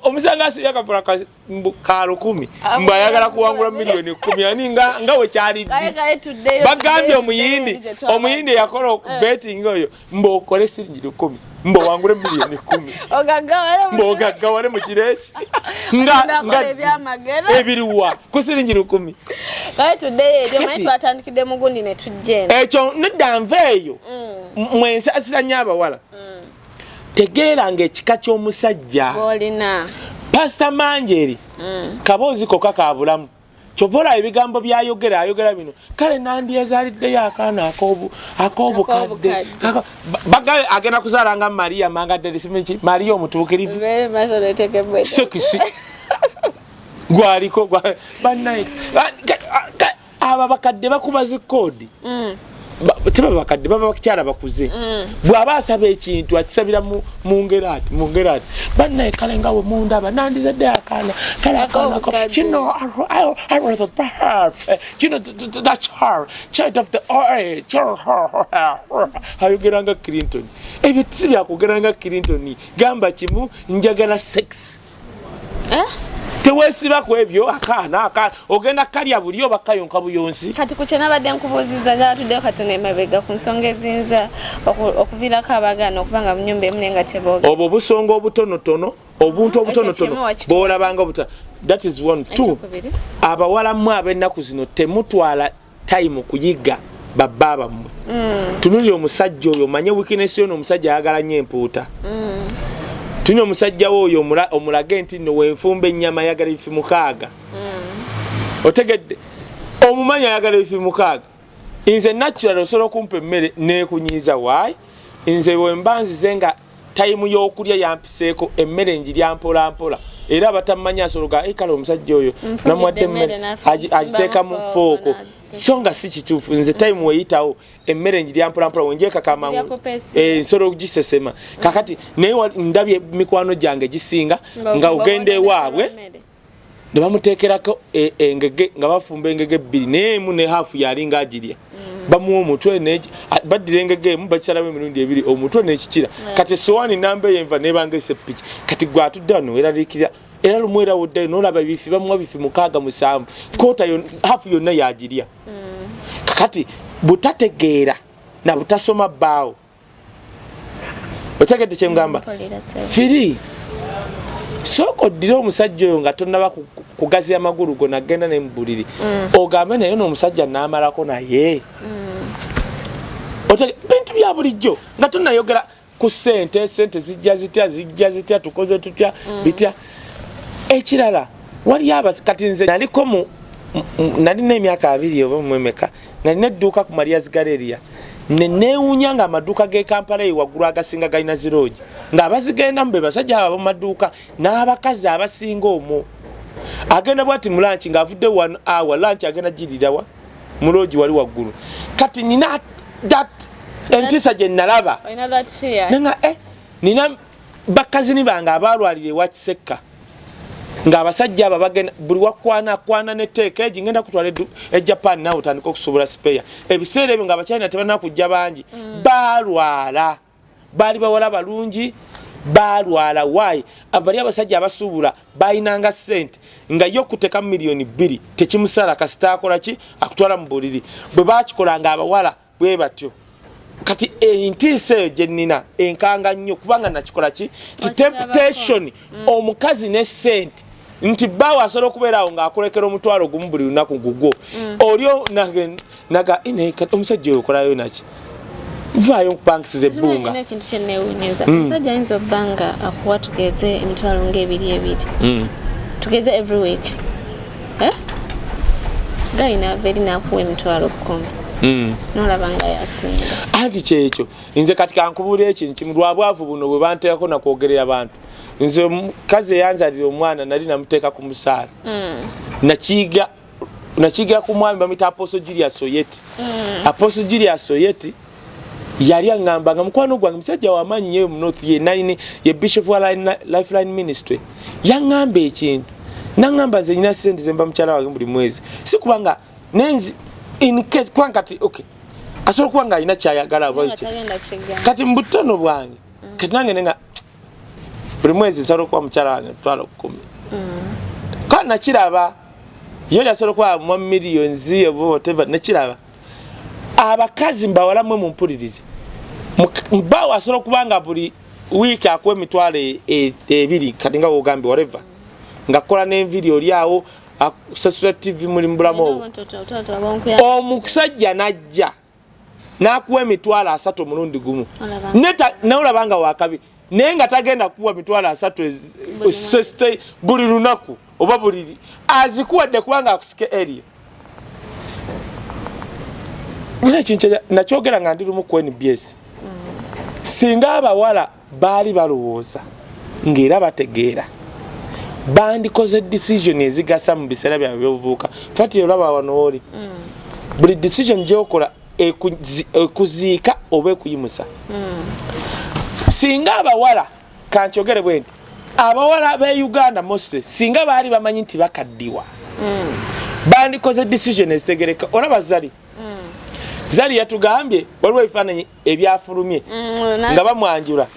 S2: omusanga asibye akapapula ka 10 mbwa ayagala kuwangula milioni 10 yani nga we kyali bagambye omuyindi yakola betting oyo mbo okole siringi 10 mbo wangule milioni 10 ogaggawale mu kireki nga ebiriwa ku siringi 10
S1: Kaye today ndio maitu atandikide mugundi ne tujjena
S2: ekyo nedda nveeyo mwensi asiranya abawala tegeera ng'ekika ky'omusajja
S1: olina
S2: Pastor Manjeri kaboozi koka ka bulamu kyovola ebigambo byayogera bino kale nandiyezaaliddeyo akaana ak'obukadde bagaye agenda kuzaala nga Maria Mangadelisi Maria omutuukirivu sekisi gwaliko bannaye aba bakadde bakuba zikoodi teba bakadde baba bakyala bakuze bw'aba asaba ekintu akisabira mu ngeraati bannaye kale nga we mundaba nandizadde akaana kale akaana kino kino that's her child of the ayogera nga Clinton ebyo tibyakugera nga Clinton gamba kimu njagala sex tewesiba ku ebyo akaana ogenda kalya buli oba kayonka buyonsi
S1: kati kukyena badde nkubuuziza njala tuddeyo katone emabega ku nsonga ezinza okuviirako abagana okubanga mu nnyumba emu naye nga tebooga
S2: obwo busonga obutonotono obuntu obutonotono bw'olabanga buta that is one two abawala mmwe ab'ennaku zino temutwala time kuyiga babba bammwe tunulira omusajja oyo omanye weakness yo n'omusajja ayagala nnyo empuuta tunyo omusajja oyo omulage nti no wenfumba ennyama ayagala ebifi 6 otegedde omumanya ayagala ebifi 6 nze natural osobola okumpa emmere neekunyiiza waayi nze wembanzize nga tayimu y'okulya yampiseeko emmere njirya mpola era abatamanya asologa kale omusajja oyo namwadde emmere agiteeka mu fooko so nga si kituufu nze time weyitawo emmere njirya mpola wenjekakama nsobola okugisesema kakati naye ndabye mikwano gyange gisinga nga ogenda ewaabwe ne bamuteekerako engege nga bafumba engege 2 n'emu ne hafu yalinga agirya bamuwa omutwe baddira engege emu bakisalamu emirundi 2 omutwe n'ekikira kati essowaani namba yenva nebanga esepiki kati gwatudde wano weraliikirira era lumu era woddayo n'olaba ebifi bamuwa bifi 6-7 koota hafu yonna yagirya kakati butategeera na butasoma bbaawo otegedde kye ngamba firi sooka oddire omusajja oyo nga tonnaba kugaziya amagulu go nagenda ne mubuliri ogambe naye n'omusajja n'amalako naye bintu bya bulijjo nga tonnayogera ku sente zijja zitya tukoze tutya bitya ekirala wali kati nze naliko nalina emyaka 2 oba mwemeka nalina edduuka ku Maria's Galleria neewuunya nga amaduuka g'e Kampala waggulu agasinga galina ziroogi ng'abazigendamu be basajja abo ab'amaduuka n'abakazi abasinga omwo agenda bwati mu lanchi ng'avudde 1 hour lanchi agenda girirawa mu loogi wali waggulu kati nina that entisa gye nalaba nenga nina bakazini bange abalwalira ewa Kisekka ng'abasajja abo bagenda buli wakwana netteeka egi ngenda kutwala Japan nawe otandika okusobola spare ebiseera ebyo ng'Abachina tebalina kujja bangi balwala baali bawala balungi balwala waayi abali abasajja abasuubula bayinanga ssente nga yo kuteeka milioni 2 tekimusala kasita akola ki akutwala mu buliri bwe bakikolanga abawala bwe batyo kati entisa eyo gye nnina enkanga nnyo kubanga nakikola ki temptation omukazi ne ssente nti bawa asobola okubeerawo ng'akolekera omutwalo gumu buli lunaku gugwo olyo naga omusajja oyo okolayo naki vaayo nkupangisiza ebbunga
S1: ekintu kyenneewuunyeza omusajja ayinza obbanga akuwa tugeze emitwalo ng'ebiri tugeze every week galina ava eri n'akuwa emitwalo 10 n'olaba nga yasinga
S2: anti kyekyo nze kati kankubuulira ekintu kimu lwabwavu buno bwe banteekako nakwogerera abantu nze mukazi eyanzalira omwana nali namuteeka ku musaala nakiigira ku mwami bamuyita Apostle Julius Oyeti Apostle Julius Oyeti yali aŋŋambanga mukwano gwange musajja w'amaanyi nnyo mu North ye Bishop wa Lifeline Ministry yaŋŋamba ekintu naŋŋamba nze nyina ssente ze mba mukyala wange buli mwezi si kubanga nenzi in case kwankati okay asobola kuba nga alina kyayagala kati mu butono bwange kati nange nenga buli mwezi nsobola okuba mukyala wange $10,000 kandi nakiraba yo asobola kuba mu millions whatever nakiraba abakazi mbawalamu mu mpulirize mbawo asobola kuba nga buli wiiki akuwa $2,000 kati nga wogambi whatever ngakola n'envidiyo olyawo akusasula TV muri mbulamu omusajja najja nakuwa $3,000 omulundi gumu neta naulabanga wakabi naye nga tagenda kuwa $3,000 buli lunaku oba buli azikuwadde kubanga akusike area nakyogera nga ndi lumu ku NBS singa abawala baali balowooza ng'era bategeera bandikoze decision ezigasa mu biseera byabwe by'obuvubuka fati olaba wano oli buli decision gyokola ekuziika oba ekuyimusa singa abawala kankyogere bwe nti abawala be Uganda mostly singa baali bamanyi nti bakaddiwa bandikoze decision ezitegereka olaba Zali yatugambye waliwo ebifaananyi ebyafulumye nga bamwanjula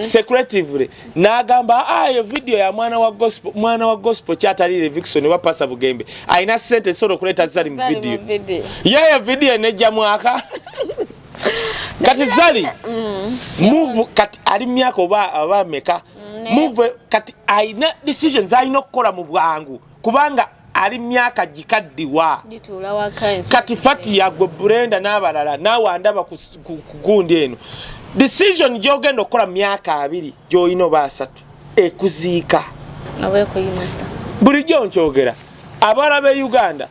S2: secretively n'agamba ayo video ya mwana wa gospel kyatalire Vixen wa Pastor Bugembe alina sente solo kuleta Zali mu video yeyo video nejja mwaka kati Zali move kati ali myaka oba meka move kati alina decisions alina okukola mu bwangu kubanga ali myaka gikaddiwa kati fati yagwe Brenda n'abalala nawe andaba kugundi eno decision gyogenda okukola myaka 2 gy'olina oba 3 ekuziika bulijjo nkyogera abawala be Uganda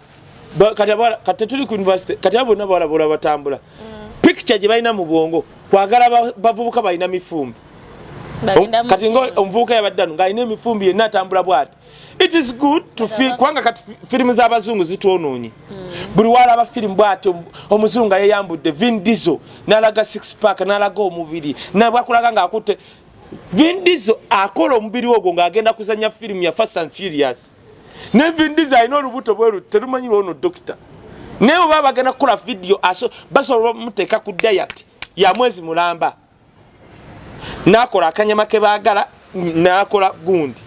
S2: kati tuli ku university kati abo n'abawala batambula picture gye balina mu bwongo kwagala bavubuka balina mifumbi kati omuvubuka yabaddanu ng'alina emifumbi yenna atambula bw'ati. It is good to feel kwanga kati filimu z'abazungu zitwonoonye buli walaba filimu bw'ati omuzungu yeyambudde Vin Diesel n'alaga 6-pack n'alaga omubiri nabwakulaga ng'akutte Vin Diesel akola omubiri ogwo ng'agenda kuzanya filimu ya Fast and Furious ne Vin Diesel alina olubuto bweru terumanyirwa ono dokita naye oba bagenda kukola video basobola muteeka ku diet ya mwezi mulamba n'akola akanyama ke baagala n'akola gundi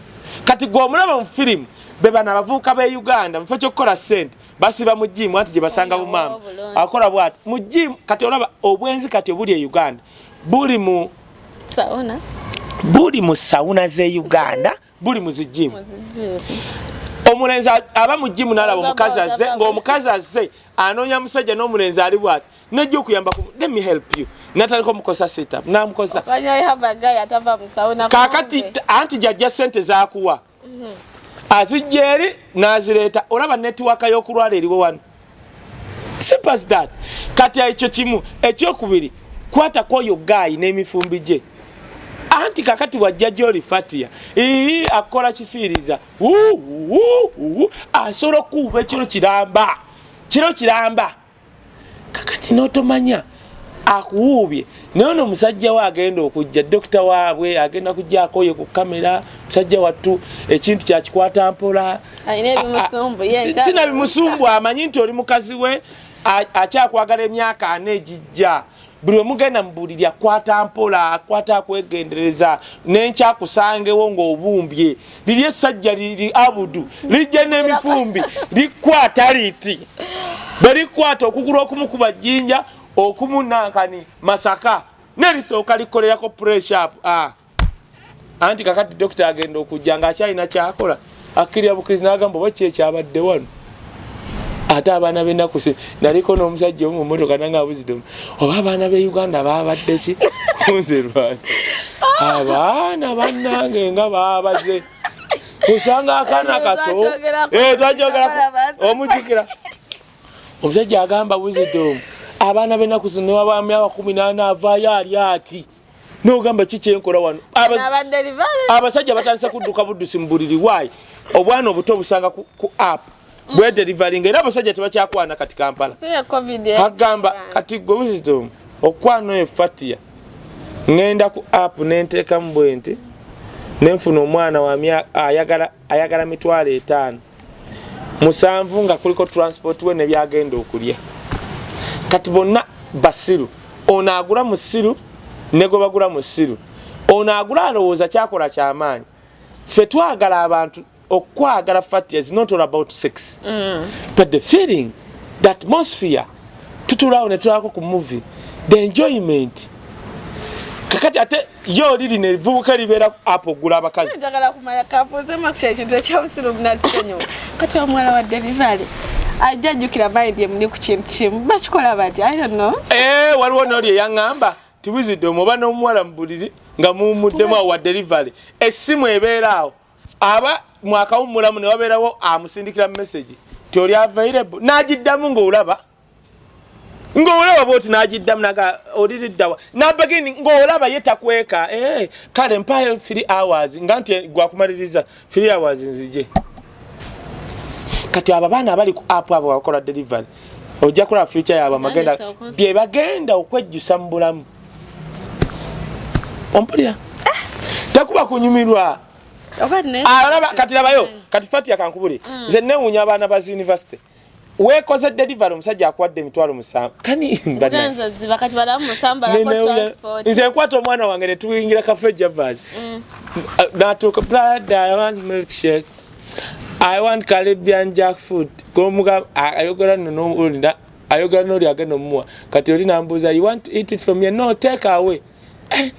S2: kati gw'omulaba mu filimu be bana abavubuka be Uganda mufo ky'okukola ssente basiba mu jimu anti gye basanga bumama akola bw'ati mu jimu kati olaba obwenzi kati obuli e Uganda buli mu sauna ze Uganda buli mu zijimu omulenzi aba mu jimu n'alaba omukazi azze ng'omukazi azze anoonya musajja n'omulenzi ali bw'ati nejja okuyamba let me help you nataliko mukosa setup namukosa kakati anti jajja sente zakuwa azijeri nazireeta olaba network y'okulwala eriwo wano simple as that kati ekyo kimu ekyokubiri kwata koyo guy n'emifumbi gye anti kakati wajja gyoli fatia akola kifiiriza asobola okuuba ekiro kiramba kakati n'otomanya akuwubye naye ono omusajja we agenda okujja dokita waabwe agenda kujja akoye ku kamera musajja wattu ekintu kyakikwata mpola sina bimusumbu amanyi nti oli mukazi we akyakwagala emyaka 4 egijja buli omugenda mubulirya kwata mpola akwata akwegendereza nenkyakusangewo ng'obumbye liri essajja liri abudu lijja n'emifumbi likwata liti balikwata okugula okumukuba jjinja okumunankani Masaka nelisooka likolera pressure up anti kakati dokita agenda okujja ng'akyalina kyakola akkirira bukirizi n'agamba oba kyekyabadde wano ate abaana b'ennaku naliko n'omusajja omu mmotoka nange Wisdom oba abaana b'e Uganda baabadde ki kunze lwaki abaana bannange nga baabaze osanga akaana kato twakyogera omujjukira omusajja agamba Wisdom abaana b'ennaku zino waba myaka 18 avaayo ali ati n'ogamba kikyenkola wano abasajja batandise kudduka buddusi mu buliri waayi obwana obuto obusanga ku app bwe delivering era abasajja tebakyakwana kati Kampala agamba kati gwe Wisdom okwana efatia ngenda ku app nenteeka mu bwenti nenfuna omwana wa ayagala $5,000 7 nga kuliko transport we ne byagenda okulya kati bonna basiru ono agula musiru nego bagula musiru ono agula alowooza kyakola kyamaanyi ffe twagala abantu okwagala fati is not all about sex but the feeling the atmosphere tutulawo ne tulako ku movie the enjoyment kakati ate yo lili ne vubuka libeera apo gula abakazi
S1: njagala kumanya kapoze makusha ekintu ekyobusiru bunatisenyo kati omwana wa delivery ajjajjukira mind ye muli ku kintu kimu bakikola bati I don't know
S2: waliwo n'oli eyaŋŋamba tiwizidde oba n'omuwala mu buliri nga mumuddemu awo wa delivery essimu ebeera awo aba mwakawummulamu ne wabeerawo amusindikira message ti oli available n'agiddamu ng'olaba bwoti n'agiddamu naga oliriddawa n'abagini ng'olaba ye takweka kale mpaayo 3 hours nga nti gwakumaliriza 3 hours nzije kati abo baana abali ku app abo bakola delivery ojja kulaba future yaabwe amagenda bye bagenda okwejjusa mu bulamu ompulira takuba kunyumirwa alaba kati labayo kati fati yakankubuli nze newunya abaana ba university wekoze delivery omusajja akwadde emitwalo 7 kani
S1: mbanza ziba kati balamu musamba la transport
S2: nze nkwata omwana wange ne tuyingira cafe Java's natuka brother I want milkshake I want Caribbean jackfruit gomuga ayogera no ulinda ayogera no lyagenda omuwa kati oli nambuza you want to eat it from here no take away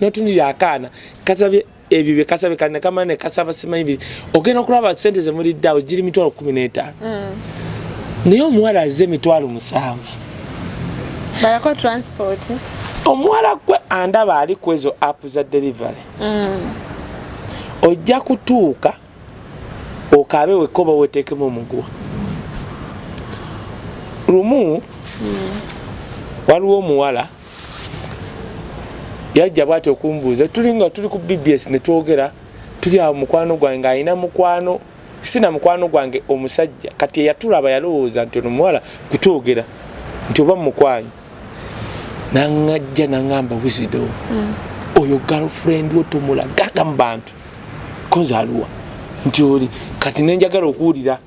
S2: notunira akana kasabye ebibe kasabye kana kama ne kasaba sima ibi ogenda okulaba sente ze muri dawo jiri mitwalo 15 niyo omuwala azze mitwalo 7
S1: balako transport
S2: omuwala gwe andaba ali kwezo app za delivery ojja kutuuka okabe wekoba wetekemo omuguwa lumu waliwo omuwala yajja bwati okumbuuza tulinga tuli ku BBS ne twogera tuli awo mukwano gwange ayina mukwano sina mukwano gwange omusajja kati yatulaba yalowooza nti ono muwala kutwogera nti oba mukwanyi nangajja nangamba Wisdom oyo girlfriend wo tomulagaga mu bantu kozaluwa nti oli kati nenjagala okuwulira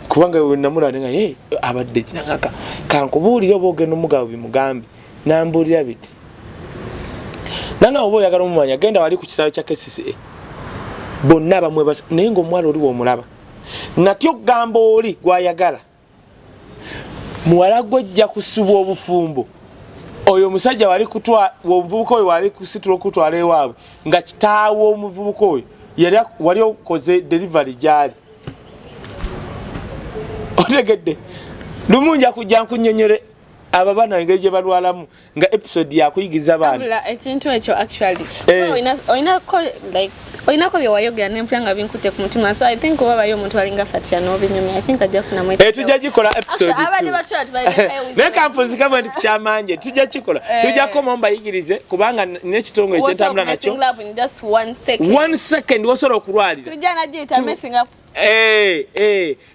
S2: kubanga we namulaba nga abadde kinangaka kankubuulira oba ogenda omugabo bimugambi nambuulira biti nanga obo oyagala omumanya genda wali ku kisaawe kya KCCA bonna bamwebasa naye ng'omwala oli w'omulaba natyo okugamba oli gwayagala muwala gwojja kusubwa obufumbo oyo omusajja wali kutwa omuvubuka oyo wali kusitula okutwala ewaabwe nga kitaawo omuvubuka oyo wali okoze delivery gyali otegedde lumu nja kujja nkunnyonnyole aba bana engeri gye balwalamu nga episode yakuyigiriza baana
S1: ekintu ekyo actually oinako bye wayogera n'empula nga binkute ku mutima so I think oba bayo omuntu alinga Fatia n'obinyumya I think ajja kufuna mwete
S2: tujja gikola episode
S1: abadde batula
S2: ne kampunzika bwe ndikukyamanje tujja kikola tujja koma mbayigirize kubanga n'ekitongole ekyentambula nakyo 1 second wosobola okulwalira
S1: tujja najiyita messing up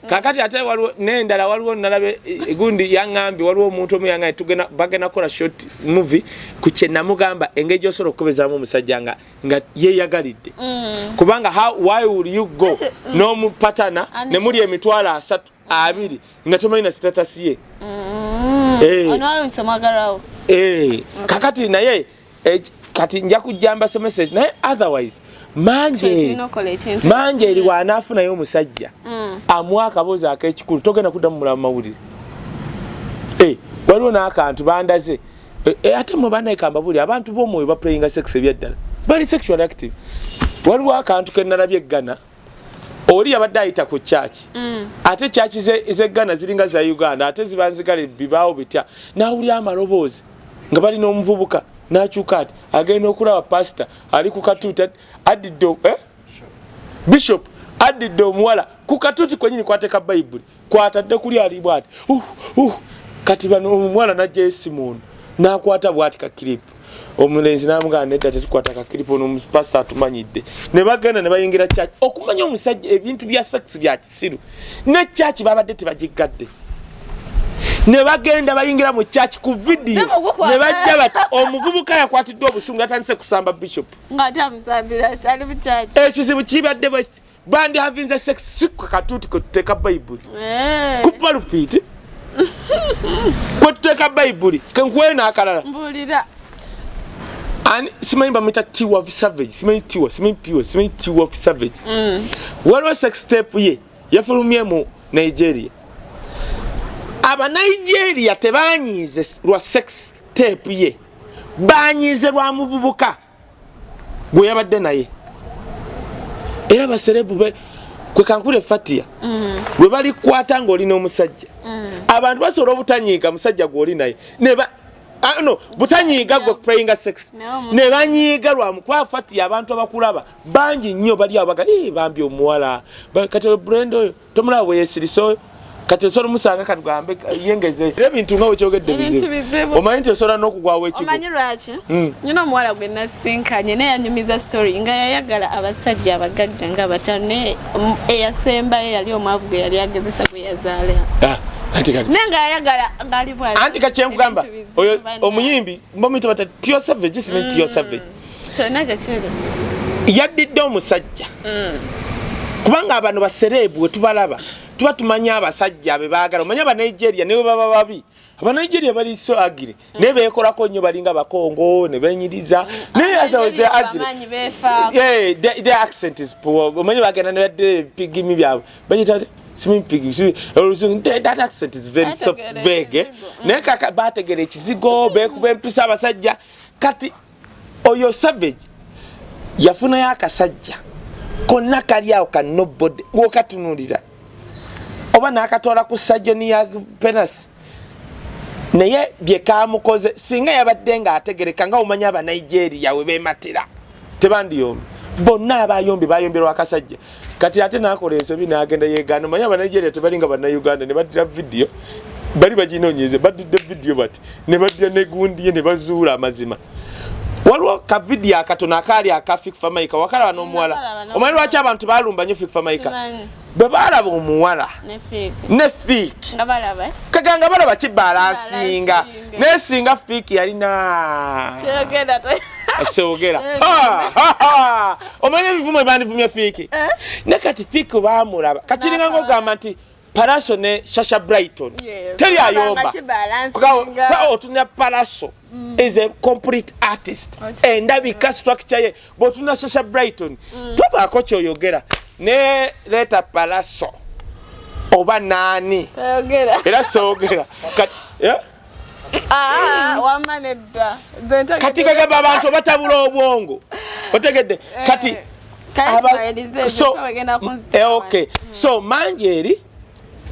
S2: kakati ate waliwo n'endala waliwo nalabe gundi yaŋŋambi waliwo omuntu omu yaŋŋambi tugenda bagenda kola short movie ku kye namugamba engeri gy'osobola okukubezaamu omusajja nga yeeyagalidde kubanga why will you go n'omupatana ne muli emitwalo 3 2 nga tomanyi na status ye kakati naye kati nja kujjamba so message naye otherwise manje eri wanaafunayo omusajja amuwa akaboozi ak'ekikulu togenda kuddamu mulaba mawulire waliwo n'akantu bandaze ate mwe bannayika mbabulire abantu b'omwoyo baplayinga sex ebyaddala bali sexual active waliwo akantu ke nnalabye eggana oli yabadde ayita ku church ate church z'eggana ziringa za Uganda ate ziba nzigale bibaawo bitya n'awulira amaloboozi nga bali n'omuvubuka n'akyuka ati agenda okulaba pastor ali ku katuuti addidde bishop addidde omuwala ku katuuti kwenyini kwateka bayibuli kwatadde kuli ali bwati kati bano omuwala najja esimu ono n'akwata bwati kakiripu omulenzi n'amugamba nedda tetukwata kakiripu ono pastor atumanyidde ne bagenda ne bayingira church okumanya omusajja ebintu bya sex bya kisiru ne church babadde tebagiggadde ne bagenda bayingira mu church ku video ne bajja bati omuvubuka yakwatiddwa obusungu atandise kusamba bishop
S1: ngatamsambira tali mu church
S2: ekizibu kibadde bandi having sex sikka katuuti ko tuteka bayibuli ku pulpit Kwatuteka Bible kankuwe na akalala
S1: mbulira
S2: and simanyi bamwita Tiwa of Savage simanyi Tiwa Tiwa of Savage waliwo sex tape ye yafulumye mu Nigeria aba Nigeria tebanyize lwa sex tape ye banyize lwa muvubuka gwe yabadde naye era baserebu be kwe kankule fatia bwe bali kwata ng'oli n'omusajja abantu basobola obutanyiiga musajja gw'oli naye neba no butanyiiga gwe praying sex ne banyiiga lwamu kwa fatia abantu abakulaba bangi nnyo bali abaga bambi omuwala kati Brenda oyo tomulaba bwe yeesiriso kati osobola musanga katugambe yengeze ebintu nga wekyogedde bizibu omanyi nti osobola n'okugwawo ekigo
S1: omanyi lwaki nyina omuwala gwe nasinkanye naye yanyumiza story nga yayagala abasajja abagagga nga batano naye eyasembayo yali omwavu gwe yali agezesa gwe yazaala nenga yayagala ngali bwali
S2: anti kakyengugamba oyo omuyimbi mbomito bata Pure Savage simanyi Pure Savage
S1: tonaja kiri
S2: yaddidde omusajja kubanga abantu baserebu bwe tubalaba tuba tumanya abasajja abe baagala omanya aba Nigeria ne baba babi aba Nigeria bali so agire ne beekolako nnyo balinga bakongo ne benyiriza ne atawze agire the accent is poor omanya bagenda ne badde pigimi byabo banyita simin pigimi that accent is very soft vague ne kaka bategere ekizigo beekuba empisa abasajja kati oyo Savage yafuna yakasajja konna kali awo ka nobody wokatunulira oba nakatola ku sajjoni ya penas naye bye kamukoze singa yabadde nga ategereka nga omanya aba Nigeria we bematira tebandiyombi bonna abayombi bayomberwa akasajja kati ate nakola ensobi nagenda yegana omanya aba Nigeria tebalinga bana Uganda ne badira video bali baginonyeze badidde video bati ne badira ne gundi ne bazuula amazima waliwo ka video akatono akali akafik famaika wakala n'omuwala omanyi lwaki abantu balumba nnyo fik famaika bwe balaba omuwala ne fik kaganga balaba kibalansinga nesinga fik yalina asogera omanyi ebivumo ebandivumya fik ne kati fik bamulaba kakiringa ng'ogamba nti Paraso ne Shasha Brighton teri ayomba otuna Paraso is a complete artist endabika structure ye botuna Shasha Brighton tobaako kyoyogera ne leta Paraso oba nani era sogera
S1: wamanedda
S2: kati kagamba abantu batabula obwongo otegedde kati okay so Manjeri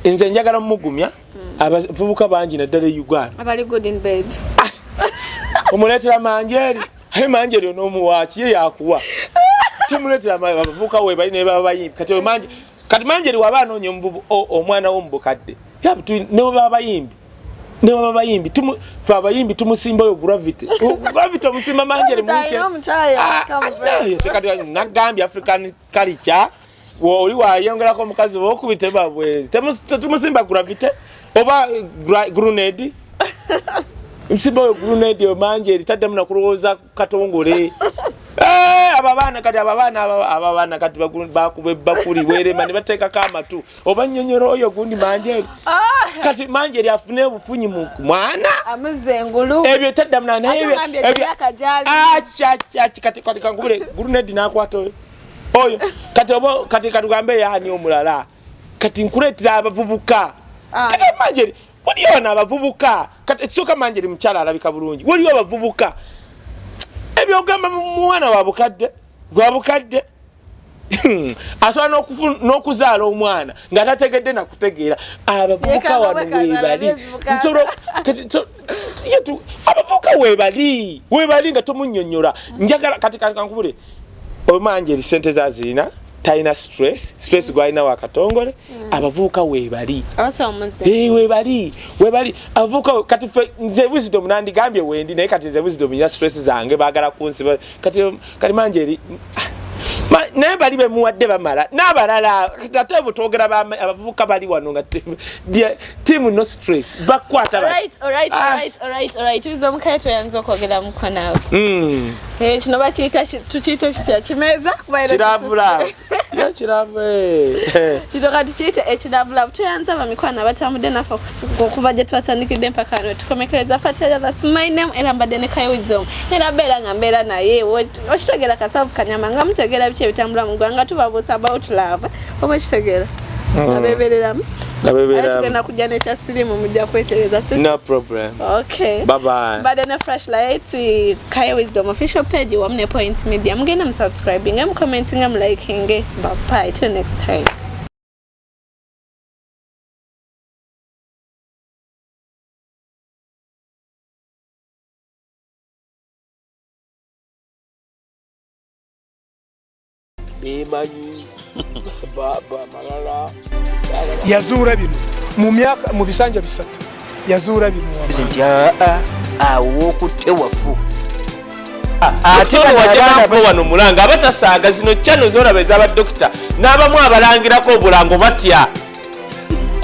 S2: nze njagala mugumya abavubuka bangi naddala Uganda
S1: abali good in bed
S2: omuletera Manjeri ayi Manjeri onomuwaki ye yakuwa temuletera abavubuka we bali ne babayimbi kati Manjeri wabanoonya omuvubu omwana w'omubukadde ne babayimbi abayimbi tumusimba oyo gravity omusimba Manjeri mwike nagambye African culture oli wayongerako omukazi wokubite babwezi tumusimba gravity oba grenade msimba oyo grenade yo Manjeri taddemu nakulowooza katongole ababana kati bakube bakuli werema ne bateekako amatu oba nnyonyoro oyo gundi Manjeri kati Manjeri afune obufunyi mu mwana
S1: amuzengulu
S2: ebyo taddemu kati kankubule grenade nakwata oyo kati katugambe yani omulala kati nkuletera abavubuka kati Manjeri waliona abavubuka kati soka Manjeri mchala alabika bulungi waliyo abavubuka ebyo gamba mwana wabukadde asobola n'okuzaala omwana nga tategedde nakutegeera abavubuka wano webali abavubuka webali nga tomunnyonnyola njagala kati kankubule Manjeri sente zazina taina stress gwalina wakatongole abavubuka webali abavubuka kati nze Wisdom nandigambye wendi naye kati nze Wisdom ya stress zange bagala kunsiba kati Manjeri naye bali bemuwadde bamala n'abalala ate butogera abavubuka bali wano nga team no stress bakwata
S1: alright Wisdom Kaye tuyanza okwogera muko naawe kino bakiyita tukiyita kitya kimeza
S2: kiravula
S1: kito kati kiyite ekilavulavu tuyanzaba mikwano abatambudde naffe okuva gye twatandikidde mpaka ano tukomekereza Fatya that's my name era mbadde ne Kaye Wisdom era beera nga mbeera naye okitegeera Kasavu Kanyama nga mutegeera biki ebitambula mu ggwanga tubabuusa about love oba kitegeera abeebereramu tugenda kujja nekyasirimu mujja kwetereza
S2: no problem
S1: okay
S2: bye bye
S1: mbadde ne flashlight Kaye Wisdom official page wamu ne Point Media mugenda musubscribing mucommenting muliking bye bye till next time.
S3: yazuura bino mu bisanja bisatu yazuura bino
S4: awo okutte wafu
S2: ate wajjako wano mulanga abatasaaga zino channel z'olaba ez'abadokita n'abamu abalangirako obulango batya